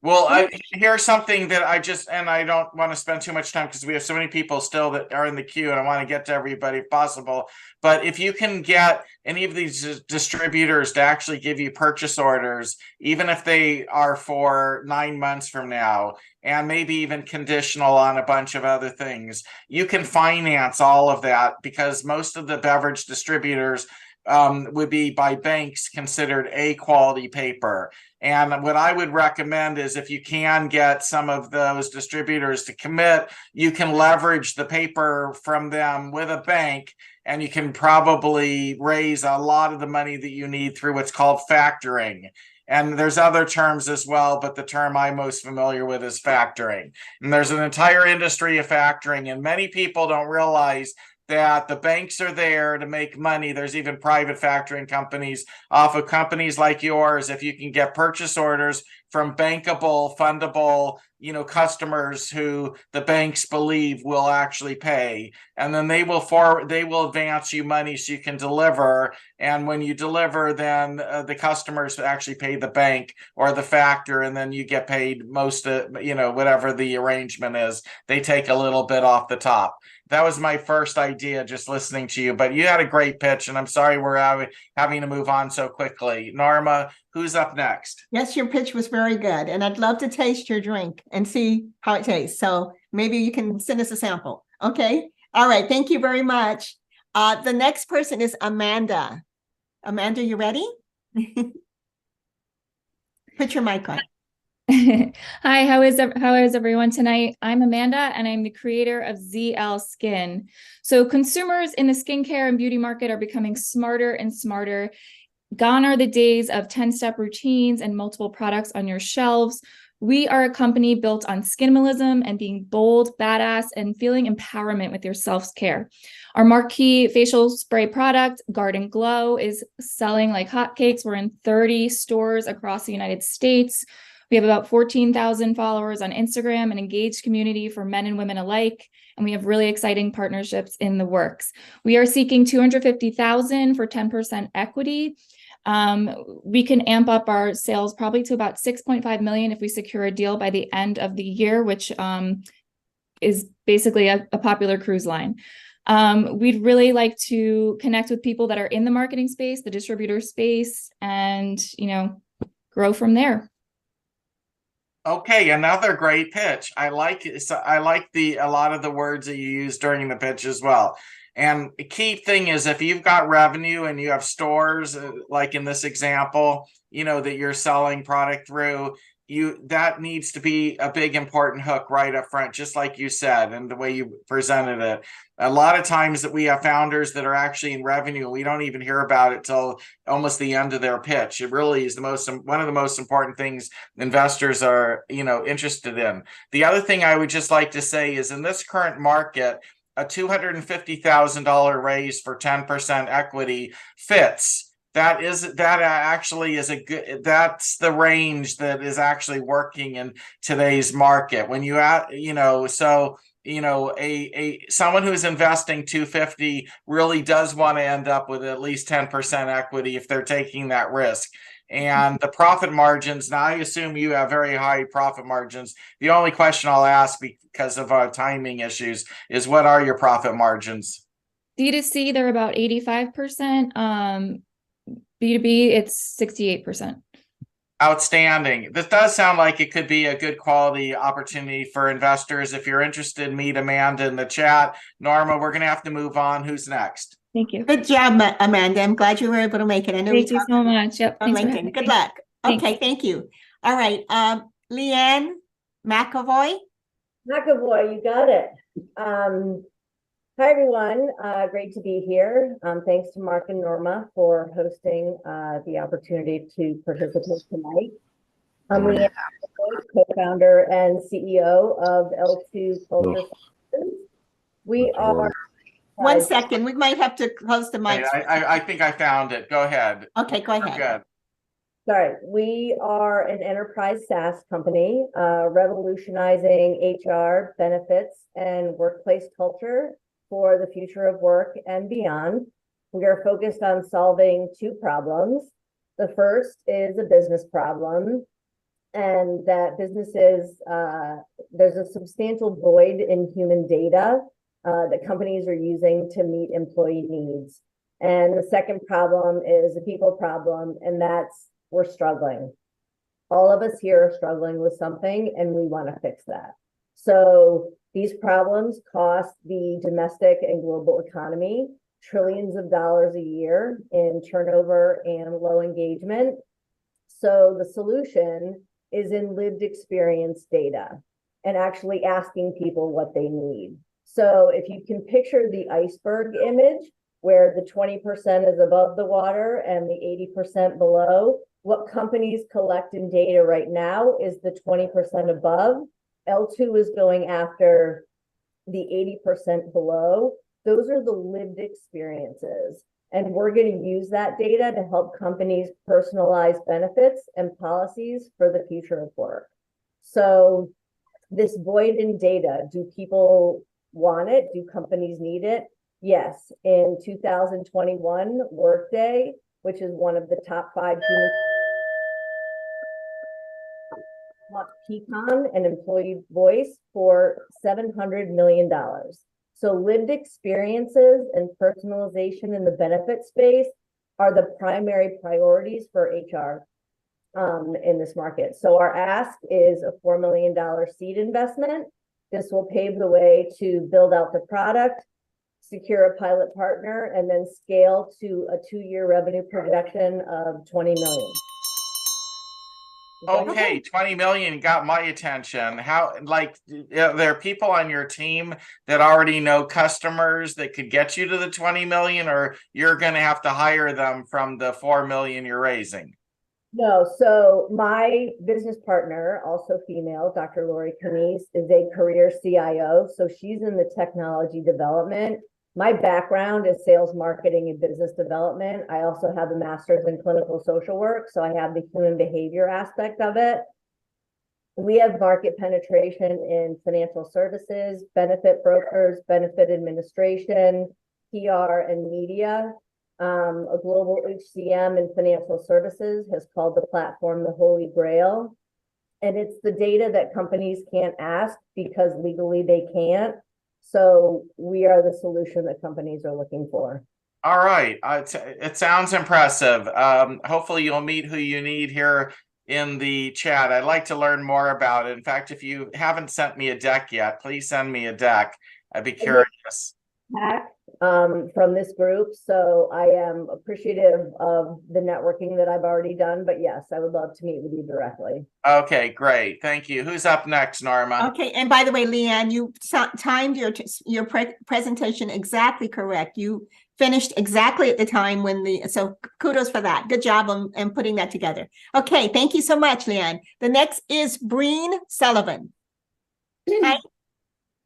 Well, here's something that and I don't want to spend too much time because we have so many people still that are in the queue and I want to get to everybody if possible. But if you can get any of these distributors to actually give you purchase orders, even if they are for 9 months from now, and maybe even conditional on a bunch of other things, you can finance all of that because most of the beverage distributors would be by banks considered A quality paper. And what I would recommend is if you can get some of those distributors to commit, you can leverage the paper from them with a bank, and you can probably raise a lot of the money that you need through what's called factoring. And there's other terms as well, but the term I'm most familiar with is factoring. And there's an entire industry of factoring, and many people don't realize that the banks are there to make money. There's even private factoring companies off of companies like yours. If you can get purchase orders from bankable, fundable, customers who the banks believe will actually pay, and then they will advance you money so you can deliver. And when you deliver, then the customers actually pay the bank or the factor, and then you get paid most of, whatever the arrangement is. They take a little bit off the top. That was my first idea just listening to you, but you had a great pitch, and I'm sorry we're having to move on so quickly. Norma, who's up next? Yes, your pitch was very good, and I'd love to taste your drink and see how it tastes. So maybe you can send us a sample. Okay. All right. Thank you very much. The next person is Amanda. Amanda, you ready? Put your mic on. Hi, how is everyone tonight? I'm Amanda, and I'm the creator of ZL Skin. So consumers in the skincare and beauty market are becoming smarter and smarter. Gone are the days of 10-step routines and multiple products on your shelves. We are a company built on skinimalism and being bold, badass, and feeling empowerment with your self-care. Our marquee facial spray product, Garden Glow, is selling like hotcakes. We're in 30 stores across the United States. We have about 14,000 followers on Instagram, an engaged community for men and women alike, and we have really exciting partnerships in the works. We are seeking $250,000 for 10% equity. We can amp up our sales probably to about 6.5 million if we secure a deal by the end of the year, which is basically a popular cruise line. We'd really like to connect with people that are in the marketing space, the distributor space, and grow from there. Okay, another great pitch. I like it. So I like a lot of the words that you use during the pitch as well. And the key thing is if you've got revenue and you have stores, like in this example, that you're selling product through, that needs to be a big important hook right up front, just like you said, and the way you presented it. A lot of times that we have founders that are actually in revenue, we don't even hear about it till almost the end of their pitch. It really is one of the most important things investors are, interested in. The other thing I would just like to say is in this current market, a $250,000 raise for 10% equity fits. That's the range that is actually working in today's market. When you someone who's investing 250 really does want to end up with at least 10% equity if they're taking that risk. And the profit margins, now I assume you have very high profit margins. The only question I'll ask because of timing issues is what are your profit margins? D2C, they're about 85%. B2B, it's 68%. Outstanding. This does sound like it could be a good quality opportunity for investors. If you're interested, meet Amanda in the chat. Norma, we're going to have to move on. Who's next? Thank you. Good job, Amanda. I'm glad you were able to make it. I know Thank you so much. Yep. On LinkedIn. Good luck. Okay, thank you. All right. Leanne McAvoy. McAvoy, you got it. Hi, everyone. Great to be here. Thanks to Mark and Norma for hosting the opportunity to participate tonight. I'm Leanne McAvoy, co-founder and CEO of L2 Culture Solutions. We are... 1 second. We might have to close the mic. I think I found it. Go ahead. Okay, go ahead. Good. Sorry. We are an enterprise SaaS company revolutionizing HR, benefits, and workplace culture for the future of work and beyond. We are focused on solving two problems. The first is a business problem. and that businesses, there's a substantial void in human data that companies are using to meet employee needs. And the second problem is a people problem, and that's we're struggling. All of us here are struggling with something, and we want to fix that. So these problems cost the domestic and global economy trillions of dollars a year in turnover and low engagement. So the solution is in lived experience data and actually asking people what they need. So if you can picture the iceberg image where the 20% is above the water and the 80% below, what companies collect in data right now is the 20% above. L2 is going after the 80% below. Those are the lived experiences. And we're going to use that data to help companies personalize benefits and policies for the future of work. So this void in data, do people want it? Do companies need it? Yes. In 2021, Workday, which is one of the top 5 human Pecan and employee voice for $700 million. So lived experiences and personalization in the benefit space are the primary priorities for HR in this market. So our ask is a $4 million seed investment. This will pave the way to build out the product, secure a pilot partner, and then scale to a 2-year revenue projection of 20 million. Okay, 20 million got my attention. How, like, there are people on your team that already know customers that could get you to the 20 million, or you're going to have to hire them from the 4 million you're raising? No, so my business partner, also female, Dr. Lori Camise, is a career CIO. So she's in the technology development. My background is sales, marketing, and business development. I also have a master's in clinical social work, so I have the human behavior aspect of it. We have market penetration in financial services, benefit brokers, benefit administration, PR, and media. A global HCM in financial services has called the platform the Holy Grail. And it's the data that companies can't ask because legally they can't. So we are the solution that companies are looking for. All right. It sounds impressive. Hopefully you'll meet who you need here in the chat. I'd like to learn more about it. In fact, if you haven't sent me a deck yet, please send me a deck. I'd be curious. From this group. So I am appreciative of the networking that I've already done. But yes, I would love to meet with you directly. Okay, great. Thank you. Who's up next, Norma? Okay, and by the way, Leanne, you timed your presentation exactly correct. You finished exactly at the time when so kudos for that. Good job on putting that together. Okay, thank you so much, Leanne. The next is Breen Sullivan. Hi.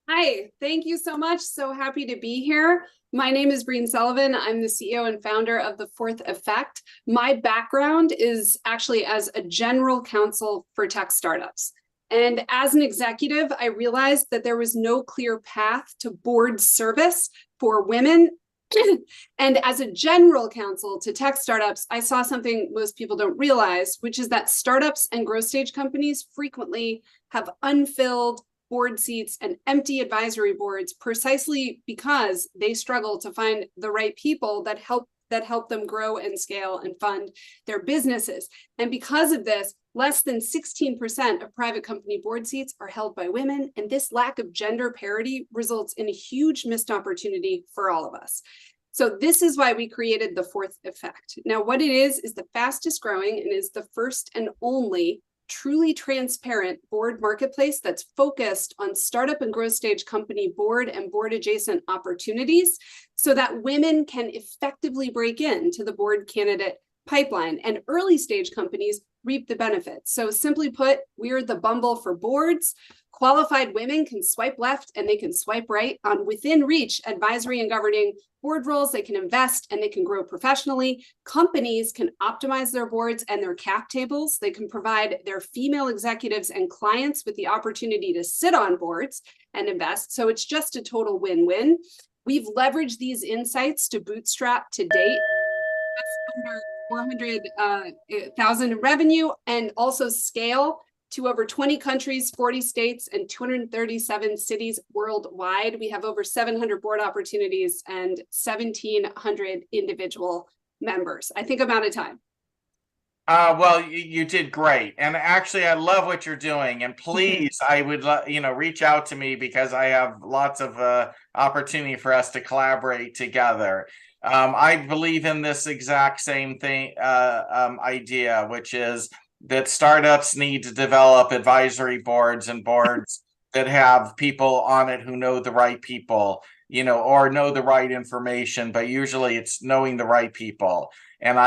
Hi, thank you so much. So happy to be here. My name is Breen Sullivan. I'm the CEO and founder of The Fourth Effect. My background is actually as a general counsel for tech startups. And as an executive, I realized that there was no clear path to board service for women. And as a general counsel to tech startups, I saw something most people don't realize, which is that startups and growth stage companies frequently have unfilled board seats and empty advisory boards precisely because they struggle to find the right people that help them grow and scale and fund their businesses. And because of this, less than 16% of private company board seats are held by women. And this lack of gender parity results in a huge missed opportunity for all of us. So this is why we created The Fourth Effect. Now, what it is the fastest growing and is the first and only truly transparent board marketplace that's focused on startup and growth stage company board and board adjacent opportunities so that women can effectively break into the board candidate pipeline and early stage companies reap the benefits. So simply put, we're the Bumble for boards. Qualified women can swipe left and they can swipe right on within reach advisory and governing board roles. They can invest and they can grow professionally. Companies can optimize their boards and their cap tables. They can provide their female executives and clients with the opportunity to sit on boards and invest. So it's just a total win-win. We've leveraged these insights to bootstrap to date under 400,000 in revenue and also scale to over 20 countries, 40 states, and 237 cities worldwide. We have over 700 board opportunities and 1,700 individual members. I think I'm out of time. Well, you did great. And actually, I love what you're doing. And please, I would, reach out to me because I have lots of opportunity for us to collaborate together. I believe in this exact same thing, idea, which is that startups need to develop advisory boards and boards that have people on it who know the right people, or know the right information, but usually it's knowing the right people. And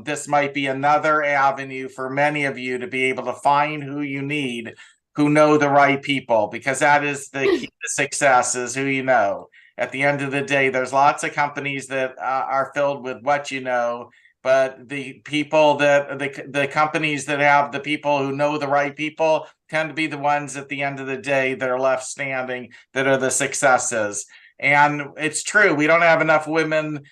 this might be another avenue for many of you to be able to find who you need, who know the right people, because that is the key to success, is who you know. At the end of the day, there's lots of companies that are filled with what you know, but the people that the companies that have the people who know the right people tend to be the ones at the end of the day that are left standing, that are the successes. And it's true, we don't have enough women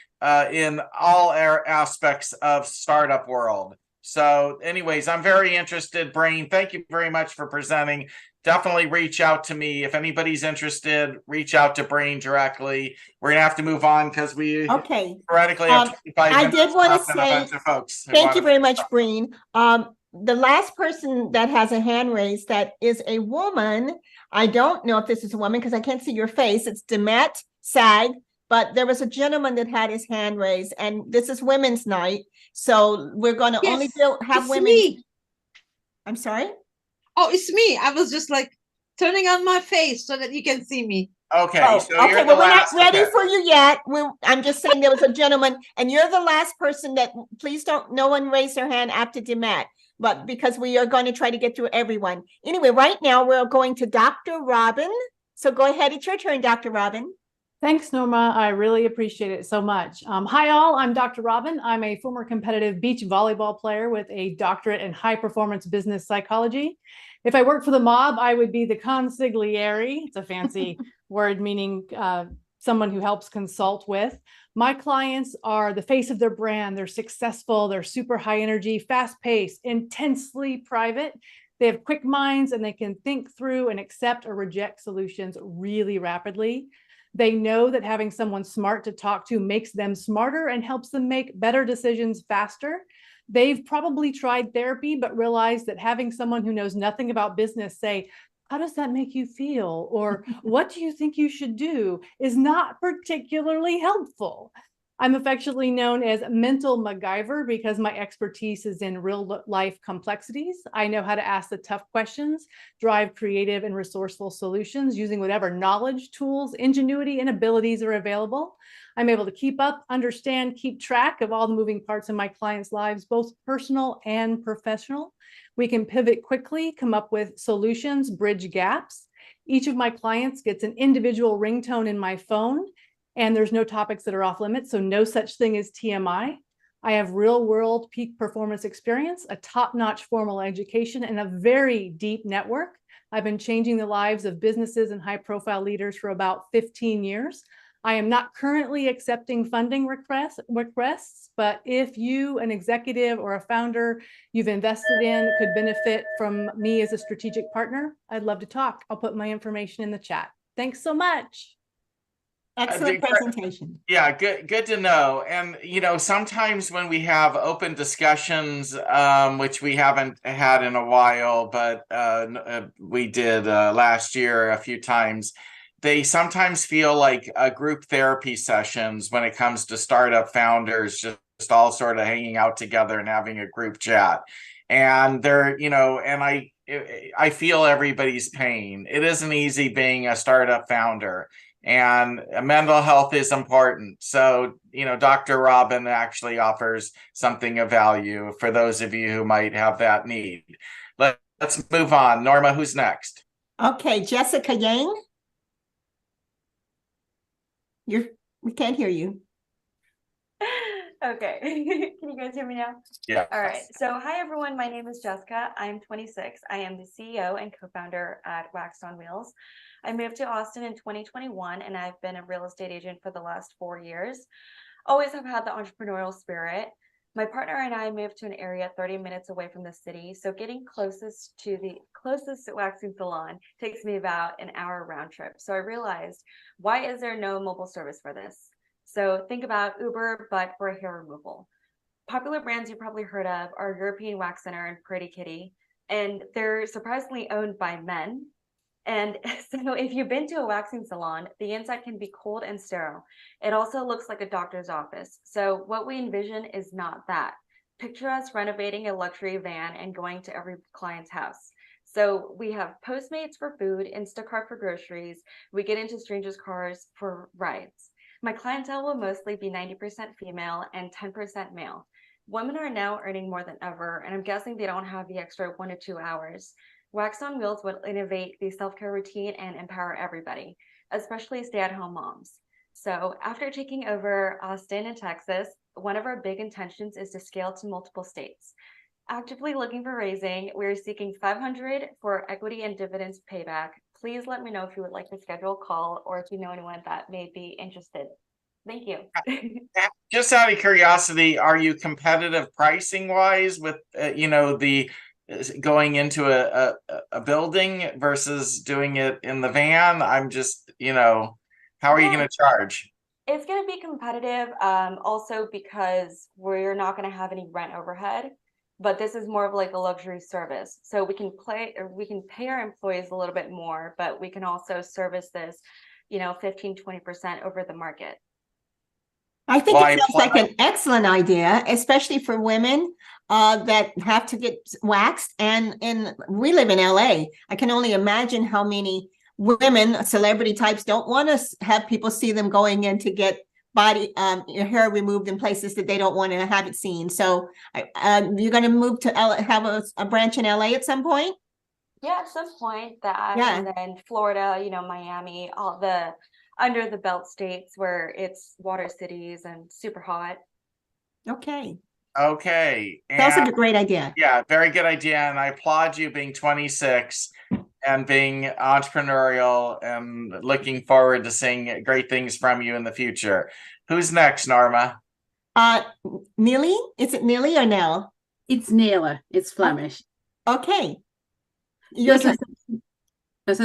in all aspects of startup world. So anyways, I'm very interested, Brain. Thank you very much for presenting. Definitely reach out to me. If anybody's interested, reach out to Brain directly. We're gonna have to move on because we theoretically have 25 I minutes did want left to and a say, bunch of folks. thank you very much, Breen. The last person that has a hand raised that is a woman, I don't know if this is a woman because I can't see your face. It's Demet Sag, but there was a gentleman that had his hand raised, and this is Women's Night. So we're going to only have women. Me. I'm sorry? Oh, it's me. I was just like turning on my face so that you can see me. Okay, Okay, well, we're not ready for you yet. I'm just saying there was a gentleman, and you're the last person that, please don't, no one raise their hand after Demet, but because we are going to try to get through everyone. Anyway, right now we're going to Dr. Robin. So go ahead, it's your turn, Dr. Robin. Thanks, Norma. I really appreciate it so much. Hi, all. I'm Dr. Robin. I'm a former competitive beach volleyball player with a doctorate in high performance business psychology. If I worked for the mob, I would be the consigliere. It's a fancy word meaning someone who helps consult with. My clients are the face of their brand. They're successful. They're super high energy, fast paced, intensely private. They have quick minds and they can think through and accept or reject solutions really rapidly. They know that having someone smart to talk to makes them smarter and helps them make better decisions faster. They've probably tried therapy, but realized that having someone who knows nothing about business say, "How does that make you feel?" or "What do you think you should do?" is not particularly helpful. I'm affectionately known as Mental MacGyver because my expertise is in real life complexities. I know how to ask the tough questions, drive creative and resourceful solutions using whatever knowledge, tools, ingenuity, and abilities are available. I'm able to keep up, understand, keep track of all the moving parts in my clients' lives, both personal and professional. We can pivot quickly, come up with solutions, bridge gaps. Each of my clients gets an individual ringtone in my phone, and there's no topics that are off limits, so no such thing as TMI. I have real world peak performance experience, a top-notch formal education, and a very deep network. I've been changing the lives of businesses and high-profile leaders for about 15 years. I am not currently accepting funding requests, but if you, an executive or a founder you've invested in, could benefit from me as a strategic partner, I'd love to talk. I'll put my information in the chat. Thanks so much. Excellent presentation. Yeah, good to know. And sometimes when we have open discussions, which we haven't had in a while, but we did last year a few times, they sometimes feel like group therapy sessions when it comes to startup founders, just all sort of hanging out together and having a group chat. And they're, and I feel everybody's pain. It isn't easy being a startup founder. And mental health is important. So, Dr. Robin actually offers something of value for those of you who might have that need. Let's move on. Norma, who's next? Okay, Jessica Yang. We can't hear you. Okay, can you guys hear me now? Yeah. All right, so hi everyone, my name is Jessica. I'm 26. I am the CEO and co-founder at Waxed on Wheels. I moved to Austin in 2021 and I've been a real estate agent for the last 4 years. Always have had the entrepreneurial spirit. My partner and I moved to an area 30 minutes away from the city, so getting closest to the closest waxing salon takes me about an hour round trip. So I realized, why is there no mobile service for this? So think about Uber, but for hair removal. Popular brands you probably heard of are European Wax Center and Pretty Kitty, and they're surprisingly owned by men. And so if you've been to a waxing salon, the inside can be cold and sterile. It also looks like a doctor's office. So what we envision is not that. Picture us renovating a luxury van and going to every client's house. So we have Postmates for food, Instacart for groceries. We get into strangers' cars for rides. My clientele will mostly be 90% female and 10% male. Women are now earning more than ever, and I'm guessing they don't have the extra 1 to 2 hours. Wax on Wheels would innovate the self-care routine and empower everybody, especially stay-at-home moms. So after taking over Austin and Texas, one of our big intentions is to scale to multiple states. Actively looking for raising, we're seeking $500 for equity and dividends payback. Please let me know if you would like to schedule a call or if you know anyone that may be interested. Thank you. Just out of curiosity, are you competitive pricing wise with, the going into a building versus doing it in the van? I'm just, how are you going to charge? It's going to be competitive, also because we're not going to have any rent overhead, but this is more of like a luxury service. So we can pay our employees a little bit more, but we can also service this, 15-20% over the market. I think it sounds like an excellent idea, especially for women that have to get waxed. And we live in LA. I can only imagine how many women, celebrity types, don't want to have people see them going in to get your hair removed in places that they don't want to have it seen. So you're going to move to LA, have a branch in LA at some point? Yeah, at some point. And then Florida, Miami, all the under the belt states where it's water cities and super hot. Okay. That's a great idea. Yeah, very good idea. And I applaud you being 26 and being entrepreneurial and looking forward to seeing great things from you in the future. Who's next, Norma? Neely? Is it Neely or Nell? It's Nela. It's Flemish. Okay. So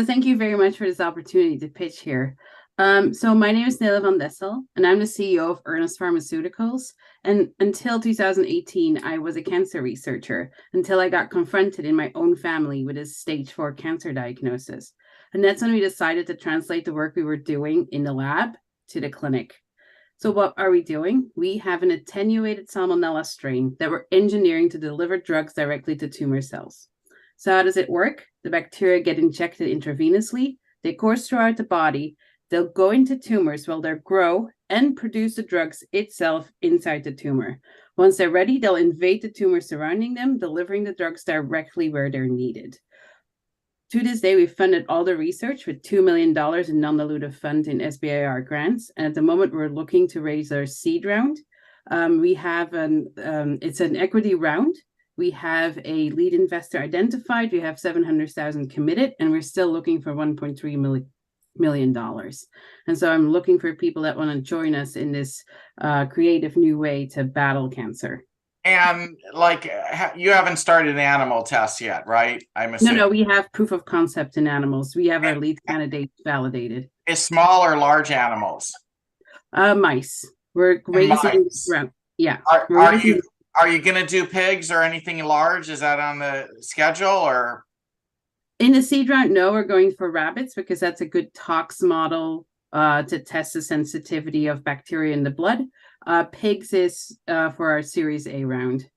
thank you very much for this opportunity to pitch here. So my name is Nela van Dessel, and I'm the CEO of Ernest Pharmaceuticals. And until 2018, I was a cancer researcher until I got confronted in my own family with a stage 4 cancer diagnosis. And that's when we decided to translate the work we were doing in the lab to the clinic. So what are we doing? We have an attenuated salmonella strain that we're engineering to deliver drugs directly to tumor cells. So how does it work? The bacteria get injected intravenously, they course throughout the body, they'll go into tumors while they grow and produce the drugs itself inside the tumor. Once they're ready, they'll invade the tumor surrounding them, delivering the drugs directly where they're needed. To this day, we've funded all the research with $2 million in non-dilutive funds in SBIR grants. And at the moment, we're looking to raise our seed round. We have it's an equity round. We have a lead investor identified. We have 700,000 committed, and we're still looking for $1.3 million. And so I'm looking for people that want to join us in this creative new way to battle cancer. And you haven't started animal tests yet, right? I'm assuming. No, we have proof of concept in animals. We have our lead candidate validated. Is small or large animals? Mice. We're raising. Yeah. Are you going to do pigs or anything large? Is that on the schedule or? In the seed round, no, we're going for rabbits because that's a good tox model to test the sensitivity of bacteria in the blood. Pigs is for our Series A round.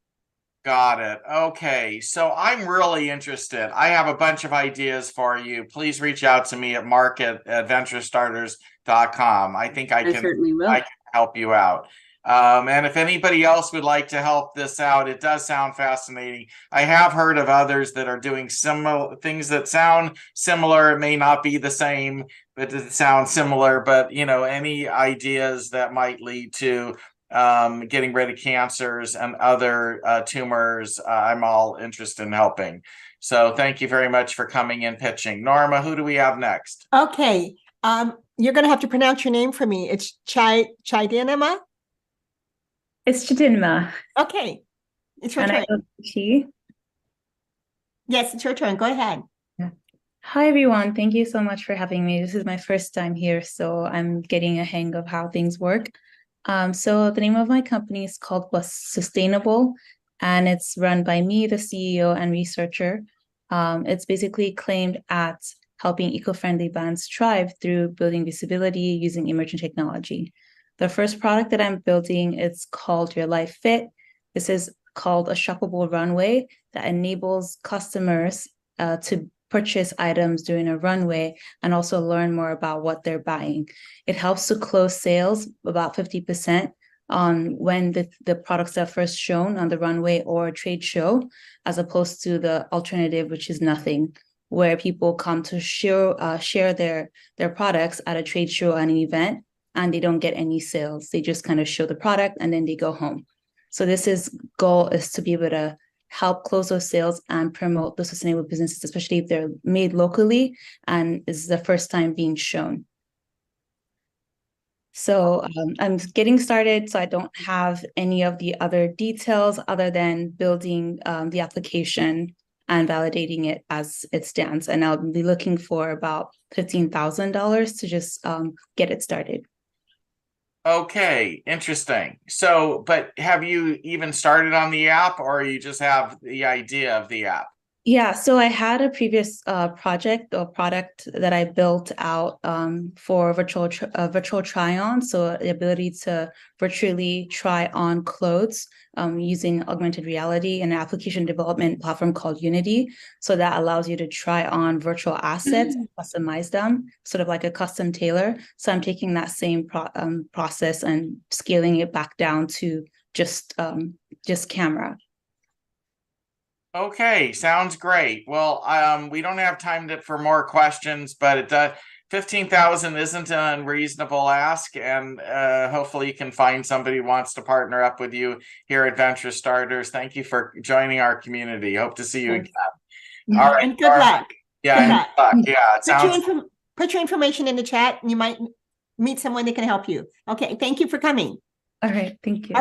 Got it. Okay. So I'm really interested. I have a bunch of ideas for you. Please reach out to me at mark@venturestarters.com. I think I can help you out. And if anybody else would like to help this out, it does sound fascinating. I have heard of others that are doing similar things that sound similar. It may not be the same, but it sounds similar. But, any ideas that might lead to getting rid of cancers and other tumors, I'm all interested in helping. So thank you very much for coming in pitching. Norma, who do we have next? Okay. You're going to have to pronounce your name for me. It's Chidinema? It's Chidinma. Okay, it's your And turn. I go Chi. Yes, it's your turn. Go ahead. Hi, everyone. Thank you so much for having me. This is my first time here, so I'm getting a hang of how things work. So the name of my company is called Was Sustainable, and it's run by me, the CEO and researcher. It's basically claimed at helping eco-friendly brands thrive through building visibility using emerging technology. The first product that I'm building is called Your Life Fit. This is called a shoppable runway that enables customers to purchase items during a runway and also learn more about what they're buying. It helps to close sales about 50% on when the products are first shown on the runway or trade show, as opposed to the alternative, which is nothing, where people come to share their products at a trade show and an event, and they don't get any sales. They just kind of show the product and then they go home. So goal is to be able to help close those sales and promote the sustainable businesses, especially if they're made locally and is the first time being shown. So I'm getting started, so I don't have any of the other details other than building the application and validating it as it stands. And I'll be looking for about $15,000 to just get it started. Okay, interesting. So, but have you even started on the app, or you just have the idea of the app? Yeah, so I had a previous project or product that I built out for virtual try-on, so the ability to virtually try on clothes using augmented reality and an application development platform called Unity. So that allows you to try on virtual assets, customize them, sort of like a custom tailor. So I'm taking that same process and scaling it back down to just camera. Okay, sounds great. Well, we don't have time for more questions, but 15,000 isn't an unreasonable ask, and hopefully you can find somebody who wants to partner up with you here at Venture Starters. Thank you for joining our community. Hope to see you again. All right, and good luck. Yeah, good luck. Yeah, it sounds. Put your information in the chat, and you might meet someone that can help you. Okay, thank you for coming. All right, thank you.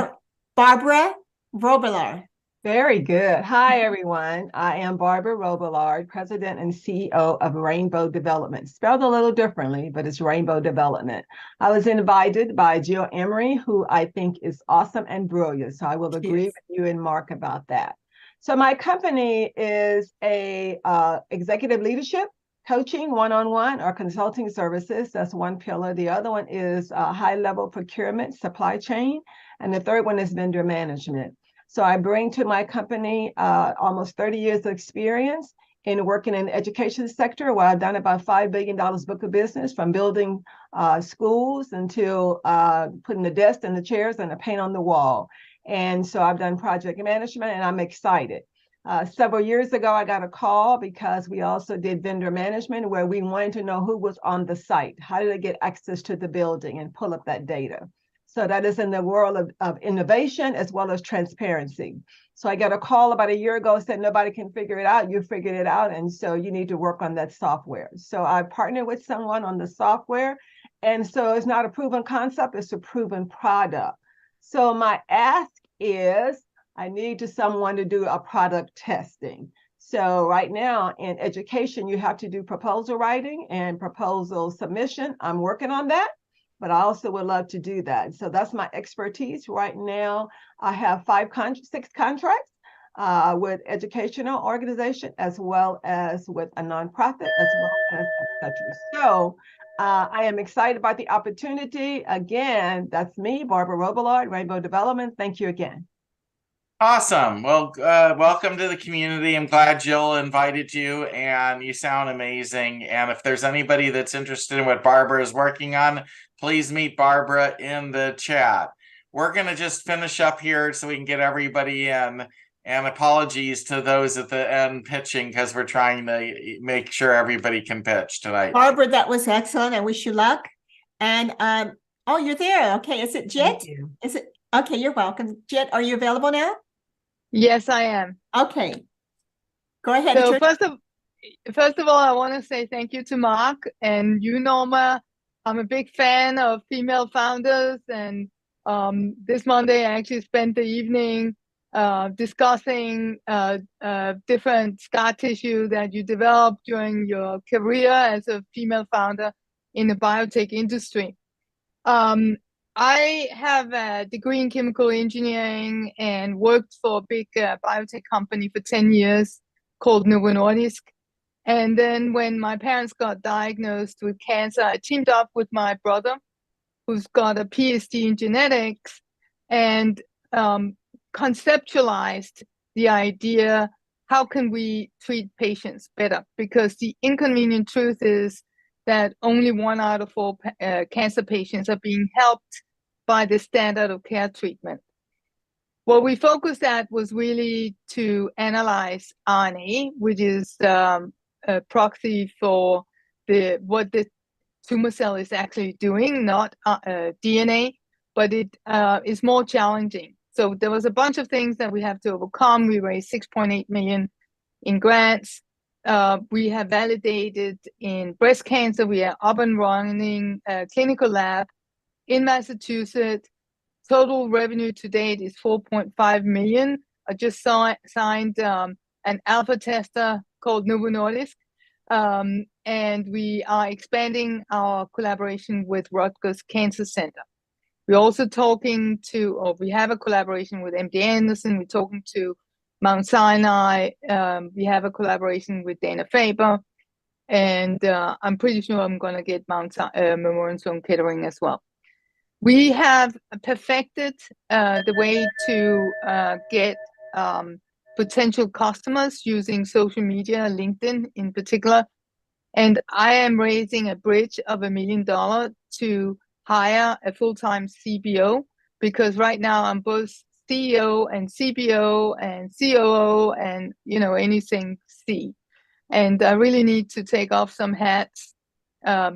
Barbara Robillard. Very good. Hi, everyone. I am Barbara Robillard, President and CEO of Rainbow Development. Spelled a little differently, but it's Rainbow Development. I was invited by Jill Emery, who I think is awesome and brilliant. So I will agree with you and Mark about that. So my company is a executive leadership, coaching, one-on-one, or consulting services. That's one pillar. The other one is high-level procurement, supply chain. And the third one is vendor management. So I bring to my company almost 30 years of experience in working in the education sector, where I've done about $5 billion book of business, from building schools until putting the desks and the chairs and the paint on the wall. And so I've done project management, and I'm excited. Several years ago, I got a call because we also did vendor management, where we wanted to know who was on the site. How did they get access to the building and pull up that data? So that is in the world of innovation as well as transparency. So I got a call about a year ago, said nobody can figure it out. You figured it out. And so you need to work on that software. So I partnered with someone on the software. And so it's not a proven concept, it's a proven product. So my ask is I need someone to do a product testing. So right now in education, you have to do proposal writing and proposal submission. I'm working on that, but I also would love to do that. So that's my expertise. Right now, I have 6 contracts with educational organization, as well as with a nonprofit, as well as et cetera. So I am excited about the opportunity. Again, that's me, Barbara Robillard, Rainbow Development. Thank you again. Awesome. Well, welcome to the community. I'm glad Jill invited you, and you sound amazing. And if there's anybody that's interested in what Barbara is working on, please meet Barbara in the chat. We're going to just finish up here so we can get everybody in. And apologies to those at the end pitching, because we're trying to make sure everybody can pitch tonight. Barbara, that was excellent. I wish you luck. And oh, you're there. Okay. Is it Jit? Is it? Okay, you're welcome. Jit, are you available now? Yes, I am. Okay. Go ahead. So first of all, I want to say thank you to Mark and you, Norma. I'm a big fan of female founders and This Monday, I actually spent the evening discussing different scar tissue that you develop during your career as a female founder in the biotech industry. I have a degree in chemical engineering and worked for a big biotech company for 10 years called Novo Nordisk. And then when my parents got diagnosed with cancer, I teamed up with my brother, who's got a PhD in genetics, and conceptualized the idea, how can we treat patients better? Because the inconvenient truth is that only 1 out of 4 cancer patients are being helped by the standard of care treatment. What we focused at was really to analyze RNA, which is a proxy for what the tumor cell is actually doing, not DNA, but it is more challenging. So there was a bunch of things that we have to overcome. We raised 6.8 million in grants. We have validated in breast cancer. We are up and running a clinical lab in Massachusetts. Total revenue to date is 4.5 million. I just signed an alpha tester called Novo Nordisk. And we are expanding our collaboration with Rutgers Cancer Center. We're also talking to, or we have a collaboration with MD Anderson. We're talking to Mount Sinai. We have a collaboration with Dana-Farber. And I'm pretty sure I'm going to get Memorial Sloan Kettering as well. We have perfected the way to get potential customers using social media, LinkedIn in particular. And I am raising a bridge of $1 million to hire a full-time CBO, because right now I'm both CEO and CBO and COO and, you know, anything C. And I really need to take off some hats.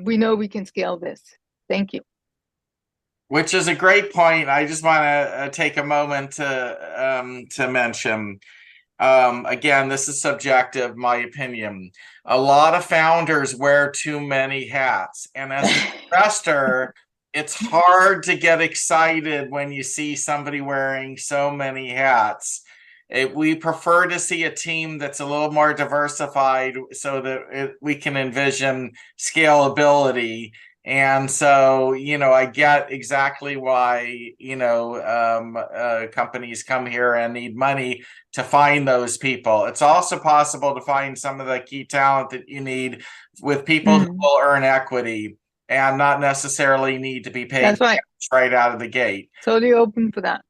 We know we can scale this. Thank you. Which is a great point. I just want to take a moment to mention. Again, this is subjective, my opinion. A lot of founders wear too many hats. And as an investor, it's hard to get excited when you see somebody wearing so many hats. We prefer to see a team that's a little more diversified so that we can envision scalability. And so, you know, I get exactly why, you know, companies come here and need money to find those people. It's also possible to find some of the key talent that you need with people who will earn equity and not necessarily need to be paid right out of the gate. Totally open for that.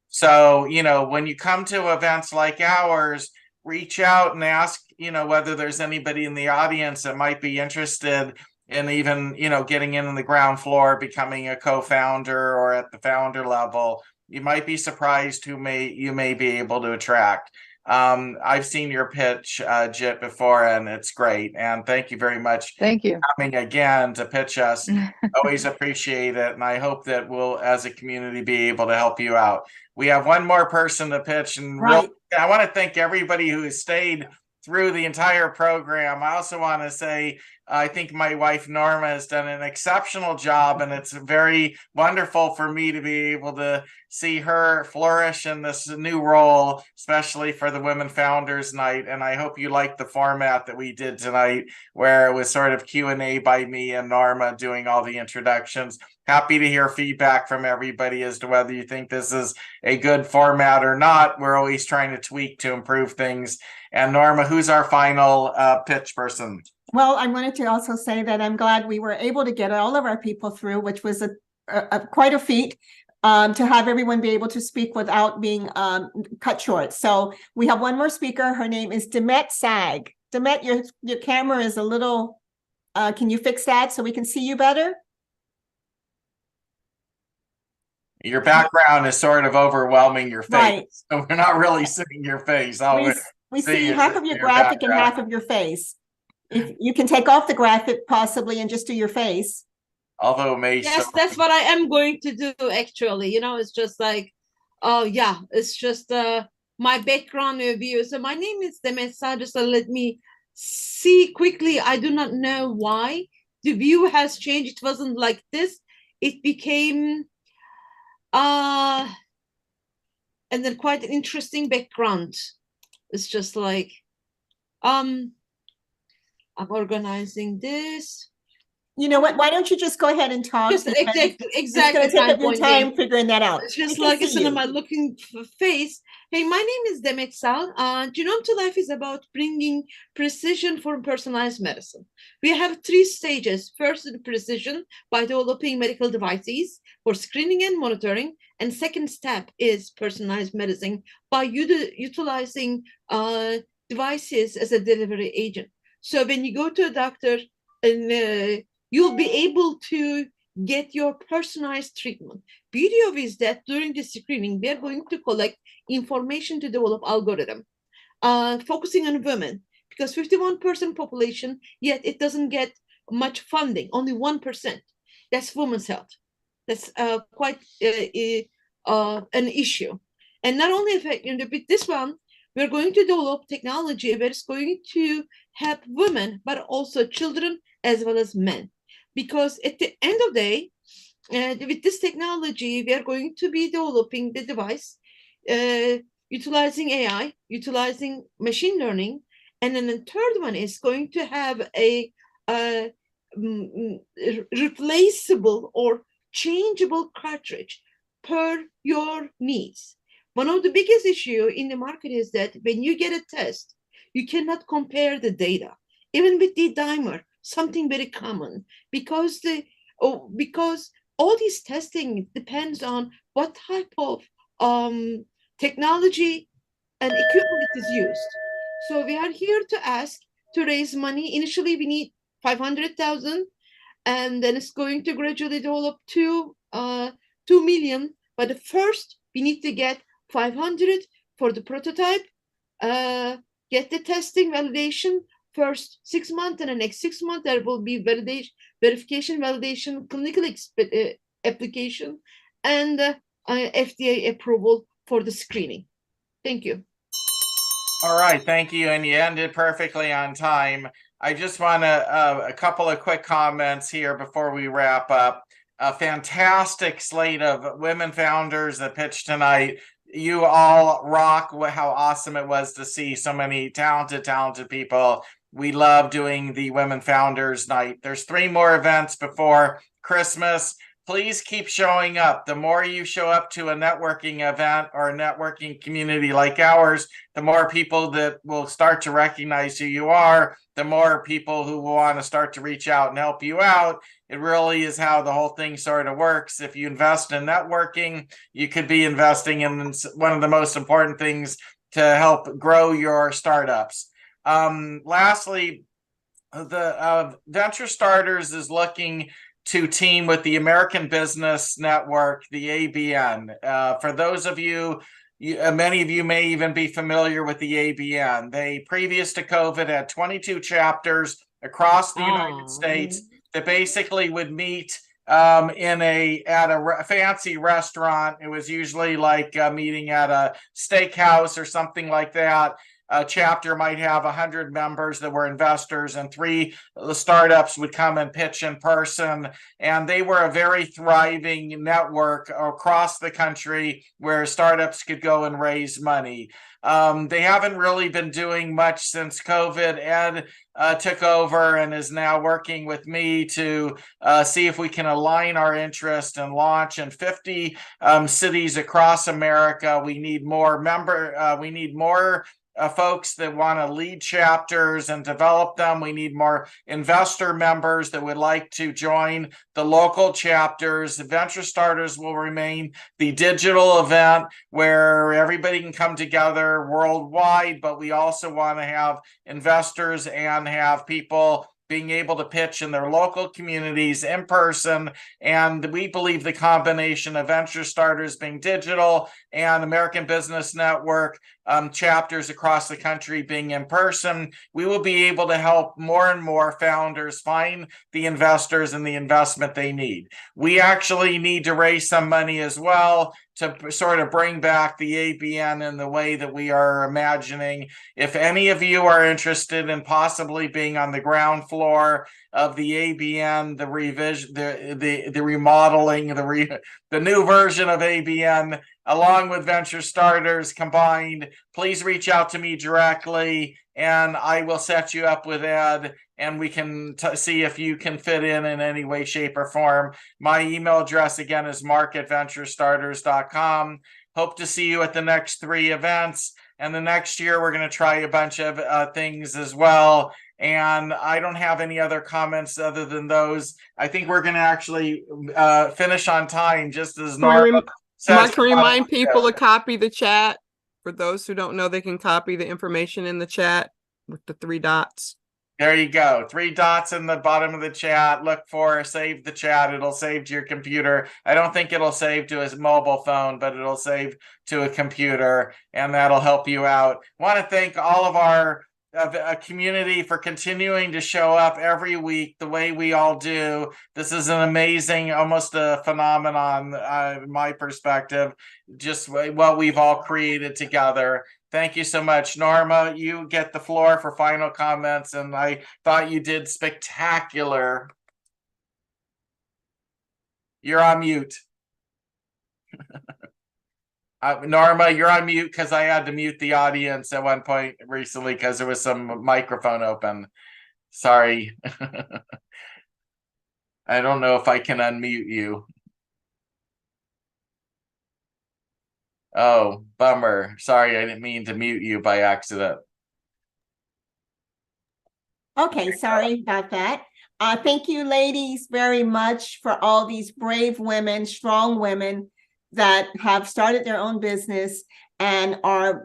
So, you know, when you come to events like ours, reach out and ask, you know, whether there's anybody in the audience that might be interested in even, you know, getting in on the ground floor, becoming a co-founder or at the founder level. You might be surprised who you may be able to attract. I've seen your pitch, Jit, before, and it's great. And thank you very much. Thank you for coming again to pitch us. Always appreciate it. And I hope that we'll, as a community, be able to help you out. We have one more person to pitch, and really, I want to thank everybody who has stayed through the entire program. I also want to say, I think my wife Norma has done an exceptional job, and it's very wonderful for me to be able to see her flourish in this new role, especially for the Women Founders Night. And I hope you like the format that we did tonight, where it was sort of Q&A by me and Norma doing all the introductions. Happy to hear feedback from everybody as to whether you think this is a good format or not. We're always trying to tweak to improve things. And Norma, who's our final pitch person? Well, I wanted to also say that I'm glad we were able to get all of our people through, which was quite a feat, to have everyone be able to speak without being cut short. So we have one more speaker. Her name is Demet Sag. Demet, your camera is a little, can you fix that so we can see you better? Your background is sort of overwhelming your face. Right. So we're not really seeing your face. We see half of your graphic and half of your face. If you can take off the graphic possibly and just do your face. Although yes, that's what I am going to do actually. You know, it's just like, oh yeah, it's just my background review. So my name is Demet Sag. So let me see quickly. I do not know why the view has changed. It wasn't like this. It became And then quite an interesting background. It's just like, I'm organizing this. You know what? Why don't you just go ahead and talk? Just exactly. It's going to take up your time figuring that out. It's just like it's in my looking face. Hey, my name is Demet Sal. Genome to Life is about bringing precision for personalized medicine. We have 3 stages. First, the precision by developing medical devices for screening and monitoring. And second step is personalized medicine by utilizing devices as a delivery agent. So when you go to a doctor, and you'll be able to get your personalized treatment. Beauty of is that during the screening, we are going to collect information to develop algorithm, focusing on women, because 51% population, yet it doesn't get much funding, only 1%. That's women's health. That's quite an issue. And not only with this one, we're going to develop technology that is going to help women, but also children as well as men. Because at the end of the day, with this technology, we are going to be developing the device, utilizing AI, utilizing machine learning. And then the third one is going to have a replaceable or changeable cartridge per your needs. One of the biggest issues in the market is that when you get a test, you cannot compare the data. Even with the dimer, something very common, because all this testing depends on what type of technology and equipment is used. So we are here to ask to raise money. Initially, we need 500,000, and then it's going to gradually develop to 2 million. But first, we need to get 500 for the prototype, get the testing validation first 6 months, and the next 6 months there will be verification, validation, clinical application, and FDA approval for the screening. Thank you. All right, thank you, and you ended perfectly on time. I just want to a couple of quick comments here before we wrap up. A fantastic slate of women founders that pitched tonight. You all rock. How awesome it was to see so many talented people. We love doing the Women Founders Night. There's 3 more events before Christmas. Please keep showing up. The more you show up to a networking event or a networking community like ours, the more people that will start to recognize who you are, the more people who will want to start to reach out and help you out. It really is how the whole thing sort of works. If you invest in networking, you could be investing in one of the most important things to help grow your startups. Lastly, the Venture Starters is looking to team with the American Business Network, the ABN. For those of you, many of you may even be familiar with the ABN. They, previous to COVID, had 22 chapters across the United States that basically would meet at a fancy restaurant. It was usually like meeting at a steakhouse or something like that. A chapter might have 100 members that were investors, and 3 startups would come and pitch in person. And they were a very thriving network across the country where startups could go and raise money. They haven't really been doing much since COVID. Ed took over and is now working with me to see if we can align our interest and launch in 50 cities across America. We need more folks that want to lead chapters and develop them. We need more investor members that would like to join the local chapters. Venture Starters will remain the digital event where everybody can come together worldwide, but we also want to have investors and have people being able to pitch in their local communities in person. And we believe the combination of Venture Starters being digital and American Business Network chapters across the country being in person, we will be able to help more and more founders find the investors and the investment they need. We actually need to raise some money as well to sort of bring back the ABN in the way that we are imagining. If any of you are interested in possibly being on the ground floor of the ABN, the revision, the remodeling, the new version of ABN, along with Venture Starters combined, please reach out to me directly and I will set you up with Ed and we can see if you can fit in any way, shape, or form. My email address again is mark@venturestarters.com. Hope to see you at the next 3 events. And the next year, we're going to try a bunch of things as well. And I don't have any other comments other than those. I think we're going to actually finish on time, just as Norma says. Mark, can remind people to copy the chat. For those who don't know, they can copy the information in the chat with the 3 dots. There you go. 3 dots in the bottom of the chat. Look for save the chat. It'll save to your computer. I don't think it'll save to his mobile phone, but it'll save to a computer, and that'll help you out. Want to thank all of our community for continuing to show up every week the way we all do. This is an amazing, almost a phenomenon, in my perspective, just what we've all created together. Thank you so much. Norma, you get the floor for final comments, and I thought you did spectacular. You're on mute. Norma, you're on mute because I had to mute the audience at one point recently because there was some microphone open. Sorry. I don't know if I can unmute you. Oh, bummer. Sorry, I didn't mean to mute you by accident. Okay, sorry about that. Thank you, ladies, very much for all these brave women, strong women that have started their own business and are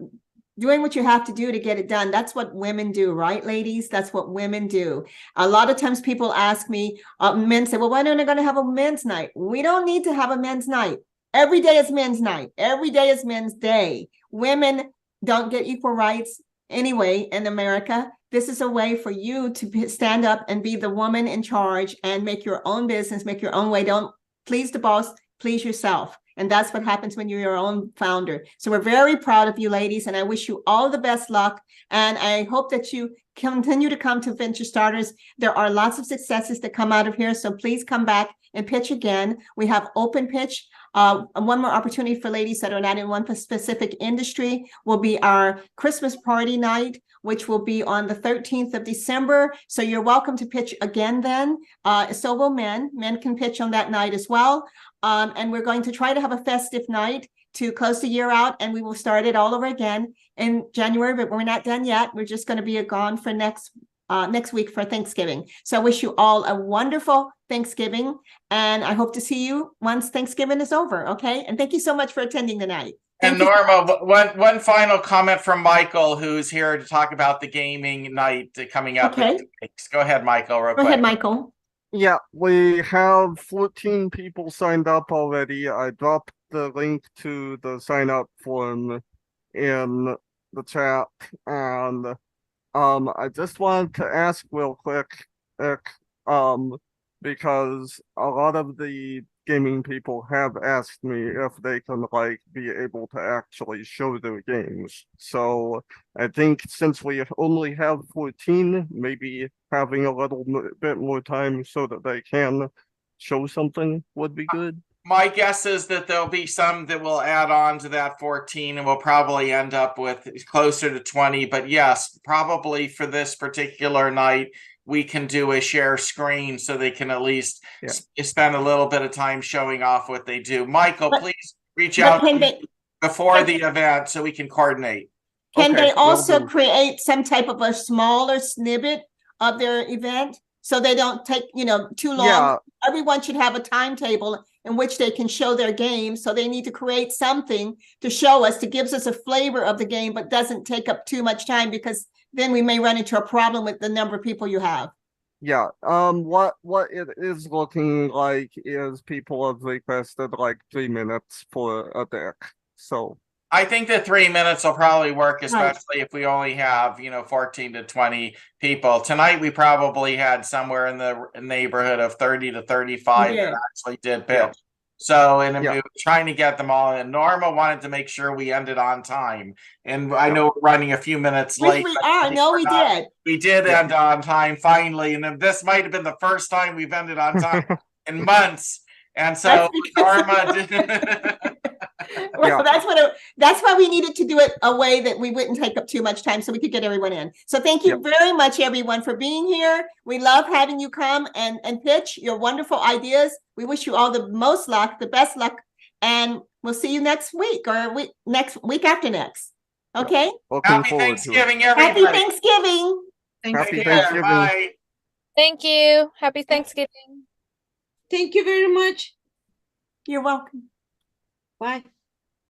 doing what you have to do to get it done. That's what women do, right, ladies? That's what women do. A lot of times people ask me, men say, well, why aren't I going to have a men's night? We don't need to have a men's night. Every day is men's night. Every day is men's day. Women don't get equal rights anyway in America. This is a way for you to stand up and be the woman in charge and make your own business, make your own way. Don't please the boss, please yourself. And that's what happens when you're your own founder. So we're very proud of you, ladies, and I wish you all the best luck. And I hope that you continue to come to Venture Starters. There are lots of successes that come out of here. So please come back and pitch again. We have open pitch. One more opportunity for ladies that are not in one specific industry will be our Christmas party night, which will be on the 13th of December. So you're welcome to pitch again then. So will men. Men can pitch on that night as well. And we're going to try to have a festive night to close the year out, and we will start it all over again in January, but we're not done yet. We're just going to be gone for next week for Thanksgiving. So I wish you all a wonderful Thanksgiving, and I hope to see you once Thanksgiving is over, okay? And thank you so much for attending tonight. And Norma, one final comment from Michael, who's here to talk about the gaming night coming up. Okay. Go ahead, Michael. Go ahead, Michael. Yeah, we have 14 people signed up already. I dropped the link to the sign up form in the chat, and I just wanted to ask real quick, because a lot of the gaming people have asked me if they can be able to actually show their games. So I think since we only have 14, maybe having a little bit more time so that they can show something would be good. My guess is that there'll be some that will add on to that 14 and we'll probably end up with closer to 20. But yes, probably for this particular night, we can do a share screen so they can at least spend a little bit of time showing off what they do. Michael, please reach out before the event so we can coordinate. Can they also create some type of a smaller snippet of their event so they don't take, too long? Yeah. Everyone should have a timetable in which they can show their game. So they need to create something to show us, that gives us a flavor of the game, but doesn't take up too much time, because then we may run into a problem with the number of people you have. Yeah, what it is looking like is people have requested 3 minutes for a deck. So I think the 3 minutes will probably work, especially if we only have, 14 to 20 people. Tonight, we probably had somewhere in the neighborhood of 30 to 35 that actually did pitch. Yeah. So, and we were trying to get them all in. Norma wanted to make sure we ended on time. And I know we're running a few minutes late. We are. No, we did. We did end on time finally. And this might have been the first time we've ended on time in months. And so Norma did. Well, that's why we needed to do it a way that we wouldn't take up too much time so we could get everyone in. So thank you very much, everyone, for being here. We love having you come and pitch your wonderful ideas. We wish you all the most luck, the best luck, and we'll see you next week or next week after next. Okay? Happy Thanksgiving, everybody. Happy Thanksgiving. Happy Thanksgiving. Bye. Thank you. Happy Thanksgiving. Thank you very much. You're welcome. Bye.